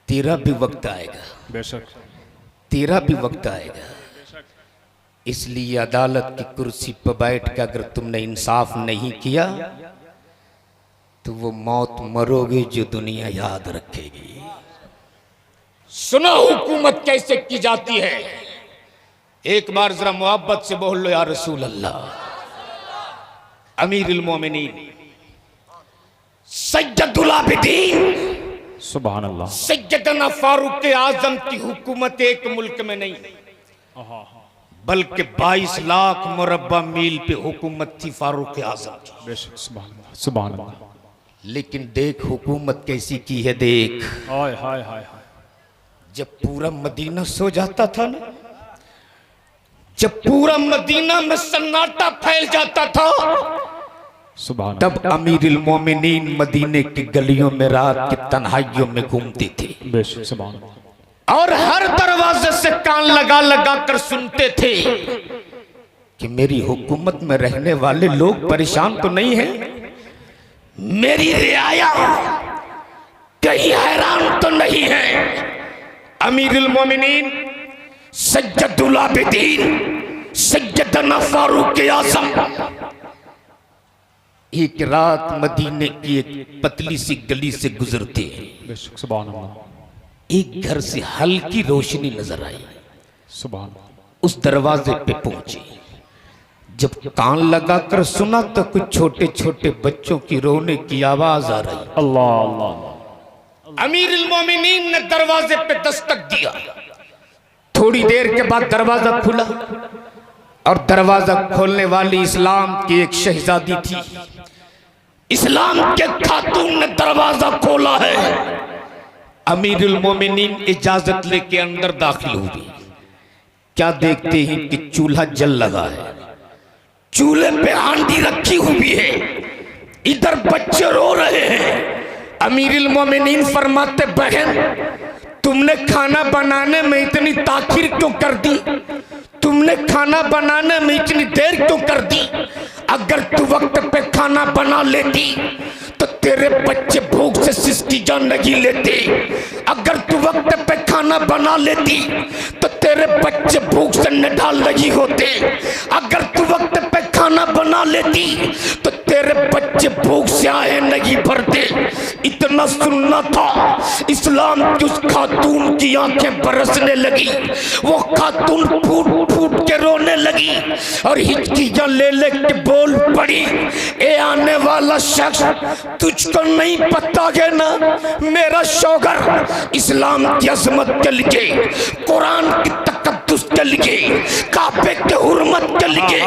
तेरा भी वक्त आएगा, बेशक तेरा भी वक्त आएगा। इसलिए अदालत की कुर्सी पर बैठ कर अगर तुमने इंसाफ नहीं किया तो वो मौत मरोगे जो दुनिया याद रखेगी। सुनो हुकूमत कैसे की जाती है, एक बार जरा मोहब्बत से बोल लो या रसूल अल्लाह। अमीरुल मोमिनीन सैयदुल आबिदीन सुभान अल्लाह, सैयदना फारूक आजम की हुकूमत एक मुल्क में नहीं बल्कि 22 लाख मुरब्बा मील पे हुकूमत थी फारूक आजम की। बेशक, सुभान अल्लाह, सुभान अल्लाह। लेकिन देख हुकूमत कैसी की है, देख। हाय हाय हाय। जब पूरा मदीना सो जाता था ना, जब पूरा मदीना में सन्नाटा फैल जाता था, सुभान, तब अमीरुल मोमिनीन मदीने की गलियों में रात की तन्हाइयों में घूमते थे। बेशक, सुभान अल्लाह। और हर दरवाजे से कान लगा लगा कर सुनते थे कि मेरी हुकूमत में रहने वाले लोग परेशान तो नहीं हैं, मेरी रियाया कहीं हैरान तो नहीं है। अमीरुल मोमिनीन सज्जदुल आबिदीन सैयदना फारूक आज़म एक रात मदीने की एक पतली सी गली से गुजरते, सुभान अल्लाह। एक घर से हल्की रोशनी नजर आई। सुभान। उस दरवाजे पे पहुंचे, जब कान लगाकर सुना तो कुछ छोटे छोटे बच्चों की रोने की आवाज आ रही। अल्लाह अल्लाह। अमीरुल मोमिनीन ने दरवाजे पे दस्तक दिया। थोड़ी देर के बाद दरवाजा खुला और दरवाजा खोलने वाली इस्लाम की एक शहजादी थी। इस्लाम के खातून ने दरवाजा खोला है। अमीरुल मोमिनीन इजाजत लेके अंदर दाखिल हुई। क्या देखते हैं कि चूल्हा जल लगा है, चूल्हे पे हांडी रखी हुई है, इधर बच्चे रो रहे हैं। अमीरुल मोमिनीन फरमाते, बहन तुमने खाना बनाने में इतनी ताखीर क्यों कर दी, तुमने खाना बनाने में इतनी देर क्यों कर दी? अगर तू वक्त पे खाना बना लेती तो तेरे बच्चे भूख से सिसकी जान नहीं लेते। अगर तू वक्त पे खाना बना लेती तो तेरे बच्चे भूख से निढाल नहीं होते। अगर तू वक्त पे खाना बना लेती तो तेरे बच्चे भूख से आए नहीं भरते। इतना सुनना था। इस्लाम की उस खातून की आंखें बरसने लगी। वो खातून फूट फूट के रोने लगी और हिचकियां ले ले के बोल पड़ी, ए आने वाला शख्स तुझको नहीं पता है ना, मेरा शौहर इस्लाम की अजमत के लिए, कुरान की तकद्दुस के लिए, काबे के हुर्मत के लिए,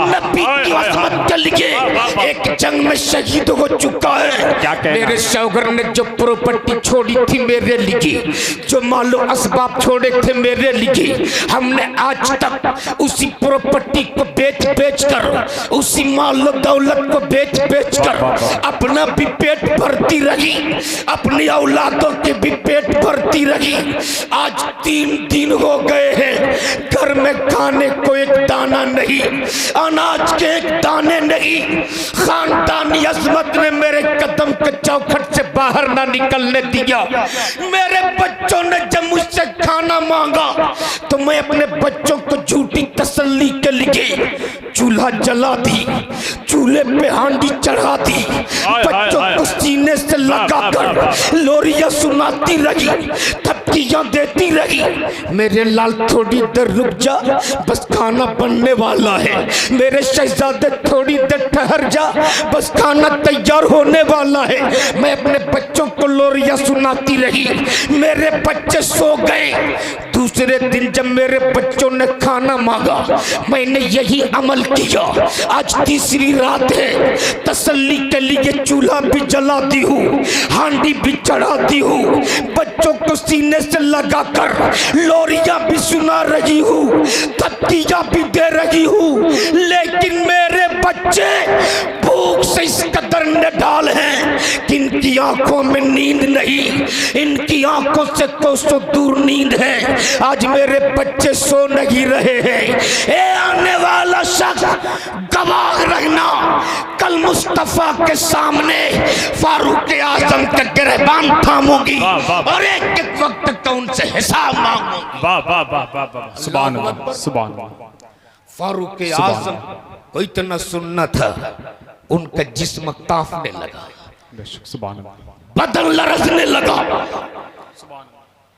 नबी की अजमत के लिए एक जंग में शहीद हो चुका है। मेरे शौहर ने जो प्रॉपर्टी छोड़ी थी मेरे लिए, जो मालो असबाब छोड़े थे मेरे लिए, हमने आज तक उसी प्रॉपर्टी को बेच बेच कर, उसी मालो दौलत को बेच बेच कर अपना भी पेट भरती रही, अपनी औलादों के भी पेट भरती रही। आज 3 दिन हो गए हैं, घर में खाने को एक दाना नहीं, अनाज के एक दाने नहीं। खानदानी अजमत ने मेरे कदम के चौखट से बाहर ना निकलने दिया। मेरे बच्चों ने जब मुझसे खाना मांगा तो मैं अपने बच्चों को झूठी तसल्ली के लिए चूल्हा जला दी, चूल्हे पे हांडी चढ़ा दी, बच्चों को सीने से लगाकर लोरियां सुनाती रही, थपकियां देती रही। मेरे लाल थोड़ी देर रुक जा, बस खाना बनने वाला है। मेरे शहजादे थोड़ी देर ठहर जा, बस खाना तैयार होने वाला है। मैं अपने बच्चों को लोरियां सुनाती रही। मेरे बच्चे सो गए। दूसरे दिन जब मेरे बच्चों ने खाना मांगा मैंने यही अमल किया। आज तीसरी रात है, तसल्ली के लिए चूल्हा भी जलाती हूँ, हांडी भी चढ़ाती हूँ, बच्चों को सीने से लगाकर लोरियां भी सुना रही हूँ, थपकियां भी दे रही हूँ। लेकिन मेरे बच्चे भूख से इस कदर निढाल हैं कि इनकी आंखों में नींद नहीं, इनकी आंखों से कोसों दूर नींद है। आज मेरे बच्चे सो नहीं रहे हैं। ए आने वाला शख्स गवाह रहना, कल मुस्तफा के सामने फारूक आजम का गिरबान थामूंगी और एक एक वक्त का उनसे हिसाब मांगूंगी। वाह वाह वाह वाह वाह, सुभान अल्लाह सुभान अल्लाह। फारूक आजम को इतना सुनना था, उनका जिस्म कांपने लगा, सुभान अल्लाह, बदन लरसने लगा,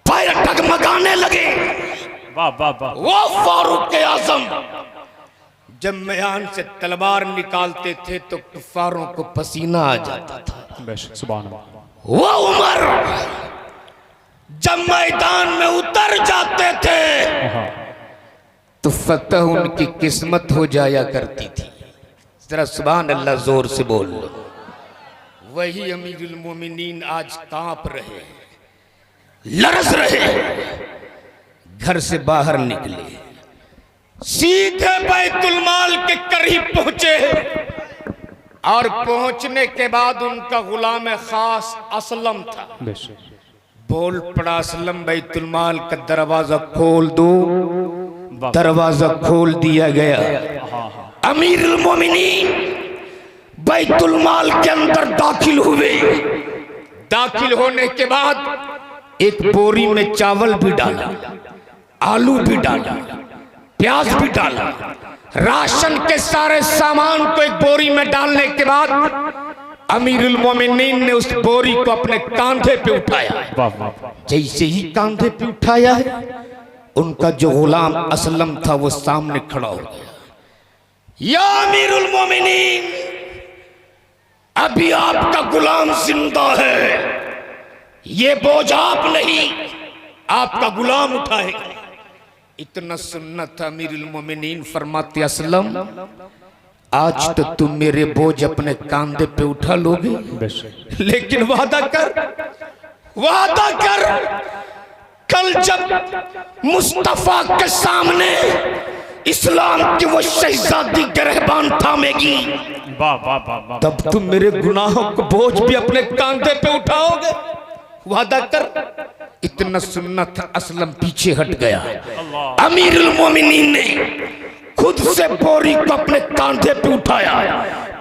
पैर टगमगाने लगे। वाह वाह वाह। वो फारूक आजम जब मैदान से तलवार निकालते थे तो कुफ्फारों को पसीना आ जाता था। सुभान अल्लाह। वो उमर जब मैदान में उतर जाते थे तो फतह उनकी किस्मत हो जाया करती थी। जरा सुभान अल्लाह जोर से बोल लो। वही अमीरुल मोमिनीन आज कांप रहे, लरस रहे। घर से बाहर निकले, सीधे बैतुल माल के करीब पहुंचे और पहुंचने के बाद उनका गुलाम खास असलम था, बोल पड़ा असलम बैतुल माल का दरवाजा खोल दो। दरवाजा खोल दिया गया। अमीरुल मोमिनीन बैतुल माल के अंदर दाखिल हुए। दाखिल होने के बाद एक बोरी में चावल भी डाला, आलू भी डाला, प्याज भी डाला। राशन के सारे सामान को एक बोरी में डालने के बाद अमीरुल मोमिनीन ने उस बोरी को अपने कांधे पे उठाया। जैसे ही कांधे पे उठाया है, उनका जो गुलाम असलम था वो सामने खड़ा हो गया। या अमीरुल मोमिनीन, अभी आपका गुलाम जिंदा है, ये बोझ आप नहीं आपका गुलाम उठाएगा। इतना सुन्नत अमीरुल मोमिनीन फरमाते असलम, आज तो तुम मेरे बोझ अपने कांधे पे उठा लोगे, लेकिन वादा कर, वादा कर, कल जब मुस्तफा के सामने इस्लाम की वो शहजादी गिरहबान थामेगी, तब तुम मेरे गुनाहों को बोझ भी अपने कांधे पे उठाओगे। वादा कर। इतना सुन्नत असलम पीछे हट गया। अमीरुल मोमिनीन ने खुद से बोरी को अपने कांधे पे उठाया,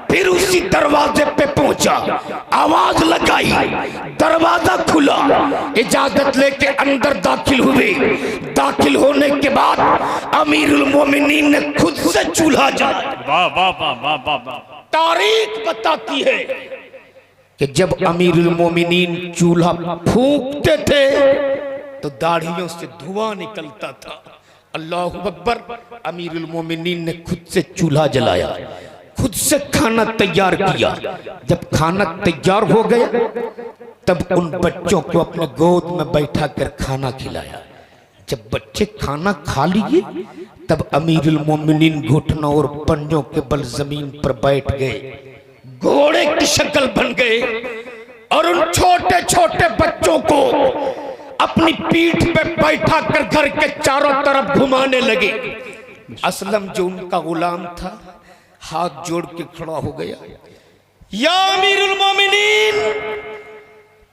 फिर उसी दरवाजे पे पहुंचा, आवाज लगाई, दरवाजा खुला, इजाजत लेके अंदर दाखिल हुए। दाखिल होने के बाद अमीरुल मोमिनीन ने खुद से चूल्हा जलाया। तारीख बताती है कि जब अमीरुल मोमिनीन चूल्हा फूंकते थे तो दाढ़ियों से धुआं निकलता था। अल्लाहु अकबर। अमीरुल मोमिनीन ने खुद से चूल्हा जलाया, खुद से खाना तैयार किया। जब खाना तैयार हो गया तब उन बच्चों को अपने गोद में बैठा कर खाना खिलाया। जब बच्चे खाना खा लिए तब अमीरुल मोमिनीन घुटनों और पंजों के बल जमीन पर बैठ गए, घोड़े की शक्ल बन गए और उन छोटे छोटे बच्चों को अपनी पीठ पे बैठा कर घर के चारों तरफ घुमाने लगे। असलम जो उनका गुलाम था हाथ जोड़ के खड़ा हो गया। या अमीरुल मोमिनीन,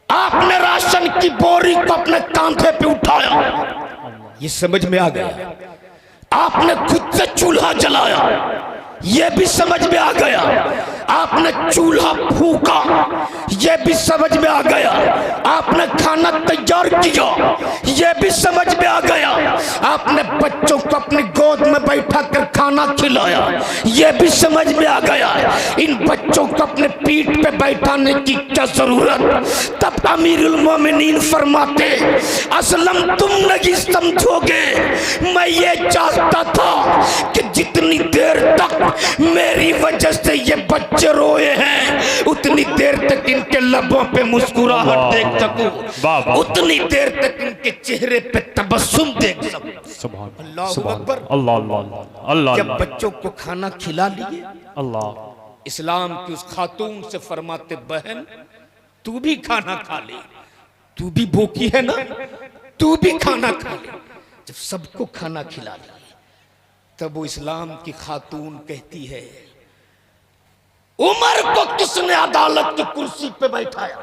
आपने राशन की बोरी को अपने कांधे पे उठाया, ये समझ में आ गया। आपने खुद से चूल्हा जलाया, ये भी समझ में आ गया। आपने चूल्हा फूका, ये भी समझ में आ गया। आपने खाना तैयार किया, ये भी समझ में आ गया। आपने बच्चों को अपनी गोद में बैठा कर खाना खिलाया, ये भी समझ में आ गया। इन बच्चों को अपने पीठ पे बैठाने की क्या जरूरत। तब अमीरुल मोमिनीन फरमाते, असलम तुम नहीं समझोगे, मैं ये चाहता था कि जितनी देर तक मेरी वजह से ये बच्चे रोए हैं उतनी देर तक इनके लबों पे मुस्कुराहट देख सकूं, उतनी देर तक इनके चेहरे पे तबस्सुम देख सकूं। अल्लाहु अकबर। अल्लाह। जब बच्चों को खाना खिला लिए, अल्लाह इस्लाम की उस खातून से फरमाते, बहन तू भी खाना खा ले, तू भी भूखी है ना, तू भी खाना खा ले। जब सबको खाना खिला लिया तब वो इस्लाम की खातून कहती है, उमर को किसने अदालत की कुर्सी पे बैठाया?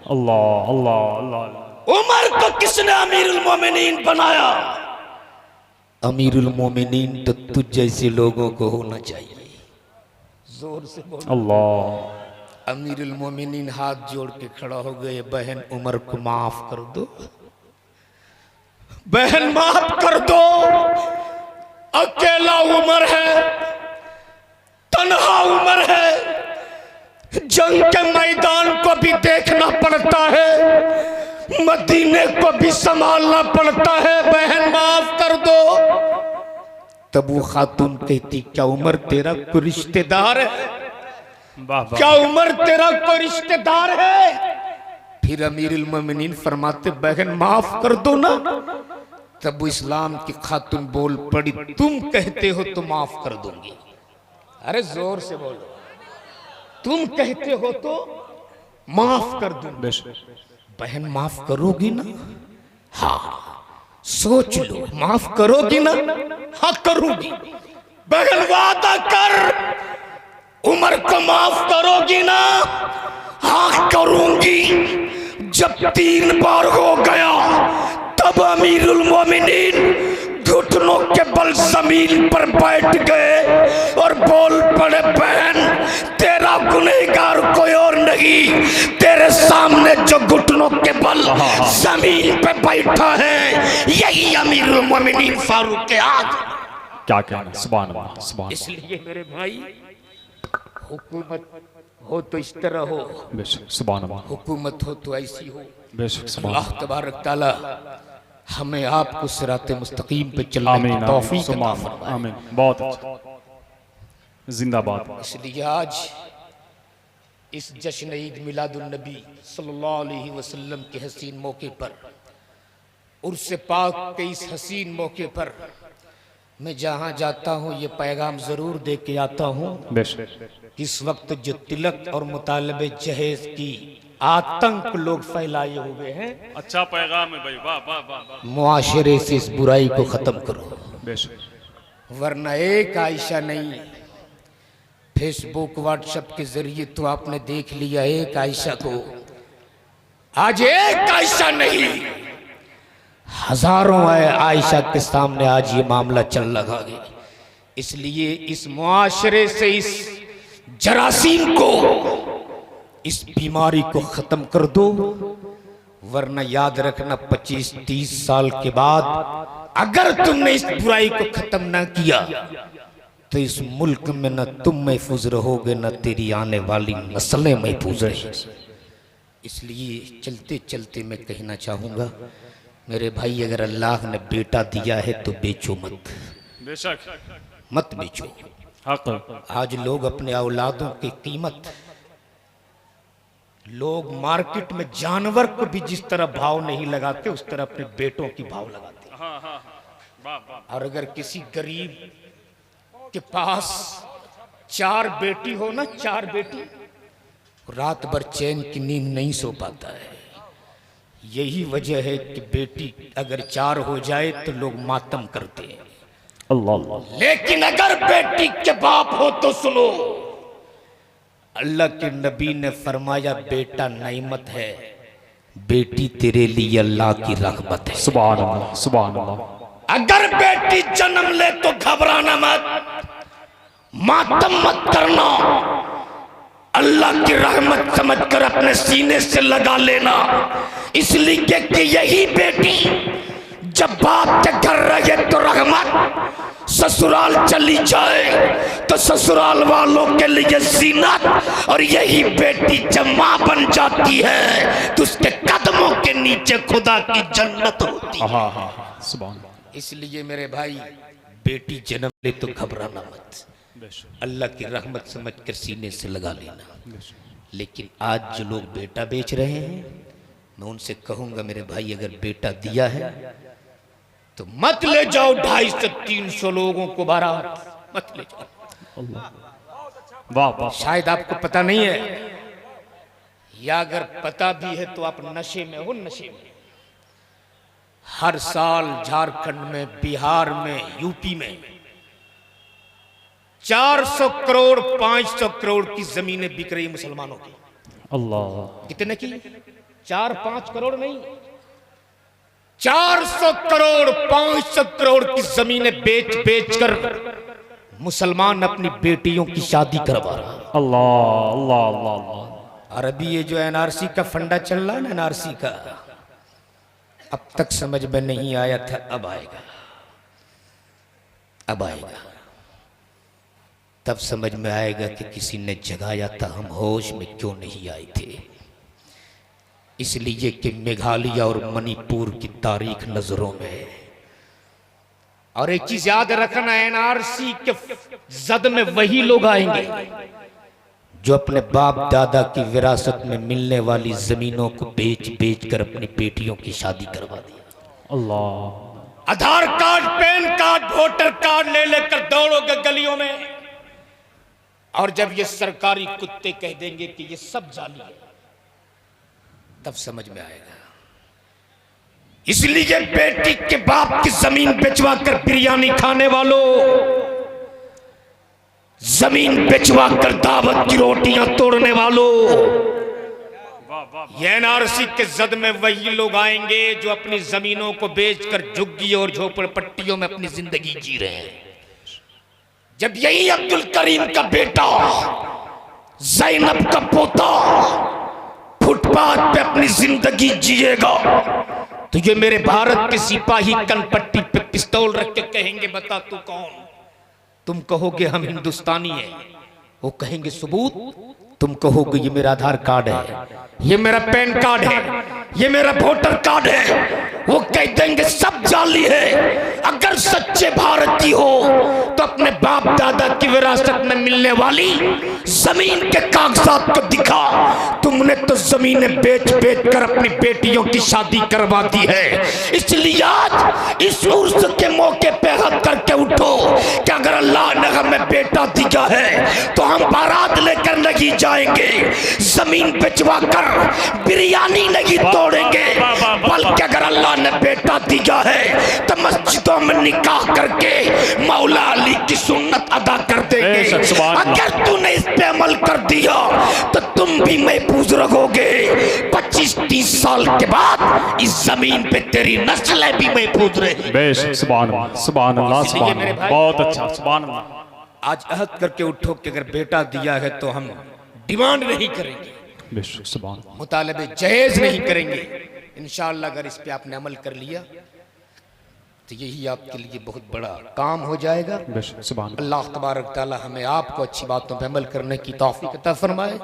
अल्लाह अल्लाह अल्लाह। उमर को किसने अमीरुल मोमिनीन बनाया? अमीरुल मोमिनीन तो तुझ जैसे लोगों को होना चाहिए। जोर से बोलो अल्लाह। अमीरुल मोमिनीन हाथ जोड़ के खड़ा हो गए, बहन उमर को माफ कर दो, बहन माफ कर दो। अकेला उमर है, तन्हा उमर है, जंग के मैदान को भी देखना पड़ता है, मदीने को भी संभालना पड़ता है, बहन माफ कर दो। तब वो खातून कहती, क्या उमर तेरा कोई रिश्तेदार है? क्या उमर तेरा कोई रिश्तेदार है? फिर अमीरुल मोमिनीन फरमाते, बहन माफ कर दो ना। तब वो इस्लाम की खातून बोल पड़ी, तुम कहते हो तो माफ कर दूंगी। अरे जोर से बोलो, तुम कहते हो तो माफ कर दूंगी। बहन माफ करोगी ना? हाँ सोच लो, माफ करोगी ना? हाँ करूंगी। बहन वादा कर, उमर को माफ करोगी ना? हाँ करूंगी। जब 3 बार हो गया तब अमीरुल मोमिनीन घुटनों के बल जमीन पर बैठ गए और बोल पड़े, बहन तेरा गुनहगार कोई और नहीं, तेरे सामने जो घुटनों के बल जमीन पे बैठा है यही अमीरुल मोमिनीन फारूक आज़म। क्या कहना, सुभान अल्लाह, सुभान। इसलिए मेरे भाई हुकूमत हो तो इस तरह हो, बेशक, सुभान अल्लाह, हुकूमत हो तो ऐसी हो। बेशक, सुभान अल्लाह तबारक ताला हमें आपको सिराते मुस्तकीम पे चलने की तौफीक अता फरमाए। आमीन। बहुत अच्छा, जिंदाबाद। इसलिए आज इस जश्न ईद मिलादुन नबी सल्लल्लाहु अलैहि वसल्लम के हसीन मौके पर, उर्स पाक के इस हसीन मौके पर मैं जहाँ जाता हूँ ये पैगाम जरूर दे के आता हूँ। बेशक, इस वक्त जो तिलक और मुतालबे जहेज की आतंक लोग फैलाए हुए हैं, अच्छा पैगाम है भाई, वाह वाह वाह। मुआशरे से इस बुराई को खत्म करो, बेशक, वरना एक आयशा नहीं, फेसबुक व्हाट्सएप के जरिए तो आपने देख लिया एक आयशा को, आज एक आयशा नहीं हजारों आयशा के सामने आज ये मामला चल लगा है। इसलिए इस मुआशरे से इस जरासीम को, इस बीमारी को खत्म कर दो, वरना याद रखना 25-30 साल के बाद अगर तुमने इस बुराई को खत्म ना किया तो इस मुल्क में न तुम महफूज रहोगे न तेरी आने वाली नस्लें महफूज रहेंगी। इसलिए चलते चलते मैं कहना चाहूंगा मेरे भाई, अगर अल्लाह ने बेटा दिया है तो बेचो मत, बेशक, मत बेचो। हक। आज लोग अपने औलादों की कीमत, लोग मार्केट में जानवर को भी जिस तरह भाव नहीं लगाते उस तरह अपने बेटों की भाव लगाते हैं। और अगर किसी गरीब के पास 4 बेटी हो ना, 4 बेटी, रात भर चैन की नींद नहीं सो पाता है। यही वजह है कि बेटी अगर 4 हो जाए तो लोग मातम करते हैं। अल्लाह। लेकिन अगर बेटी के बाप हो तो सुनो, अल्लाह के नबी ने फरमाया बेटा नेमत है, बेटी तेरे लिए अल्लाह की रहमत है। सुभान अल्लाह, सुभान अल्लाह। अगर बेटी जन्म ले तो घबराना मत, मातम मत करना, अल्लाह की रहमत समझकर अपने सीने से लगा लेना। इसलिए कि यही बेटी जब बाप के घर रहे तो रहमत, ससुराल चली जाए तो ससुराल वालों के लिए जीनत, और यही बेटी जब माँ बन जाती है तो उसके कदमों के नीचे खुदा की जन्नत होती है। सुभान। इसलिए मेरे भाई, बेटी जन्म ले तो घबराना मत, अल्लाह की रहमत समझकर सीने से लगा लेना। लेकिन आज जो लोग बेटा बेच रहे हैं, मैं उनसे कहूंगा मेरे भाई, अगर बेटा दिया है तो मत ले जाओ 250-300 लोगों को बारात, मत ले जाओ। वाह वाह। शायद आपको पता नहीं है, या अगर पता भी है तो आप नशे में हो, नशे में। हर साल झारखंड में, बिहार में, यूपी में 400 करोड़ 500 करोड़ की जमीनें बिक रही मुसलमानों की। अल्लाह। कितने की? 4-5 करोड़ नहीं, 400 करोड़ 500 करोड़ की जमीनें बेच बेच कर मुसलमान अपनी बेटियों की शादी करवा रहा है। अल्लाह अल्लाह अल्लाह। और अभी ये जो एनआरसी का फंडा चल रहा है ना, एनआरसी का, अब तक समझ में नहीं आया था, अब आएगा, अब आएगा। तब समझ में आएगा कि किसी ने जगाया था, हम होश में क्यों नहीं आए थे। इसलिए कि मेघालय और मणिपुर की तारीख नजरों में है। और एक चीज याद रखना, एनआरसी के जद में वही लोग आएंगे जो अपने बाप दादा की विरासत में मिलने वाली जमीनों को बेच बेच कर अपनी बेटियों की शादी करवा दी। Allah. Aadhaar card, PAN card, voter card ले लेकर दौड़ोगे गलियों में, और जब ये सरकारी कुत्ते कह देंगे कि ये सब जाली है, तब समझ में आएगा। इसलिए बेटी के बाप की जमीन बेचवा कर बिरयानी खाने वालों, जमीन बेचवा कर दावत की रोटियां तोड़ने वालों, ये एनआरसी के जद में वही लोग आएंगे जो अपनी जमीनों को बेचकर झुग्गी और झोपड़पट्टियों में अपनी जिंदगी जी रहे हैं। जब यही अब्दुल करीम का बेटा, ज़ैनब का पोता फुटपाथ पे अपनी जिंदगी जिएगा, तो ये मेरे भारत के सिपाही कनपट्टी पे पिस्तौल रख के कहेंगे बता तू कौन? तुम कहोगे हम हिंदुस्तानी हैं, वो कहेंगे सबूत। तुम कहोगे ये मेरा आधार कार्ड है, ये मेरा पैन कार्ड है, ये मेरा वोटर कार्ड है। वो कह देंगे सब जाली है। अगर सच्चे भारतीय हो तो अपने बाप दादा की विरासत में मिलने वाली जमीन के कागजात को दिखा। तुमने तो जमीनें बेच बेच कर अपनी बेटियों की शादी करवा दी है। इसलिए आज इस उर्स के मौके पे हद करके उठो कि अगर अल्लाह ने हमें बेटा दिया है तो हम बारात लेकर नहीं जाएंगे, जमीन बेचवा कर बिरयानी नहीं तोड़ेंगे, बल्कि अगर अल्लाह ने बेटा दिया है तो मस्जिदों में निकाह करके मौला अली की सुन्नत अदा कर देंगे। अगर तूने इस पे अमल कर दिया तो तुम भी महफूज रहोगे। 25-30 साल के बाद इस जमीन पे तेरी नस्लें भी महफूज रहेंगी। सुभान अल्लाह, सुभान अल्लाह, सुभान अल्लाह, बहुत अच्छा, सुभान अल्लाह। आज अहद करके उठो कि अगर बेटा दिया है तो हम डिमांड नहीं करेंगे, मुतालबे जायज नहीं करेंगे। इंशाअल्लाह अगर इस पे आपने अमल कर लिया तो यही आपके लिए बहुत बड़ा काम हो जाएगा। अल्लाह तबारक तआला हमें आपको अच्छी बातों पे अमल करने की तौफीक अता फरमाए।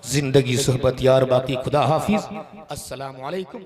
जिंदगी सोहबत यार बाकी, खुदा हाफिज। अस्सलामु अलैकुम।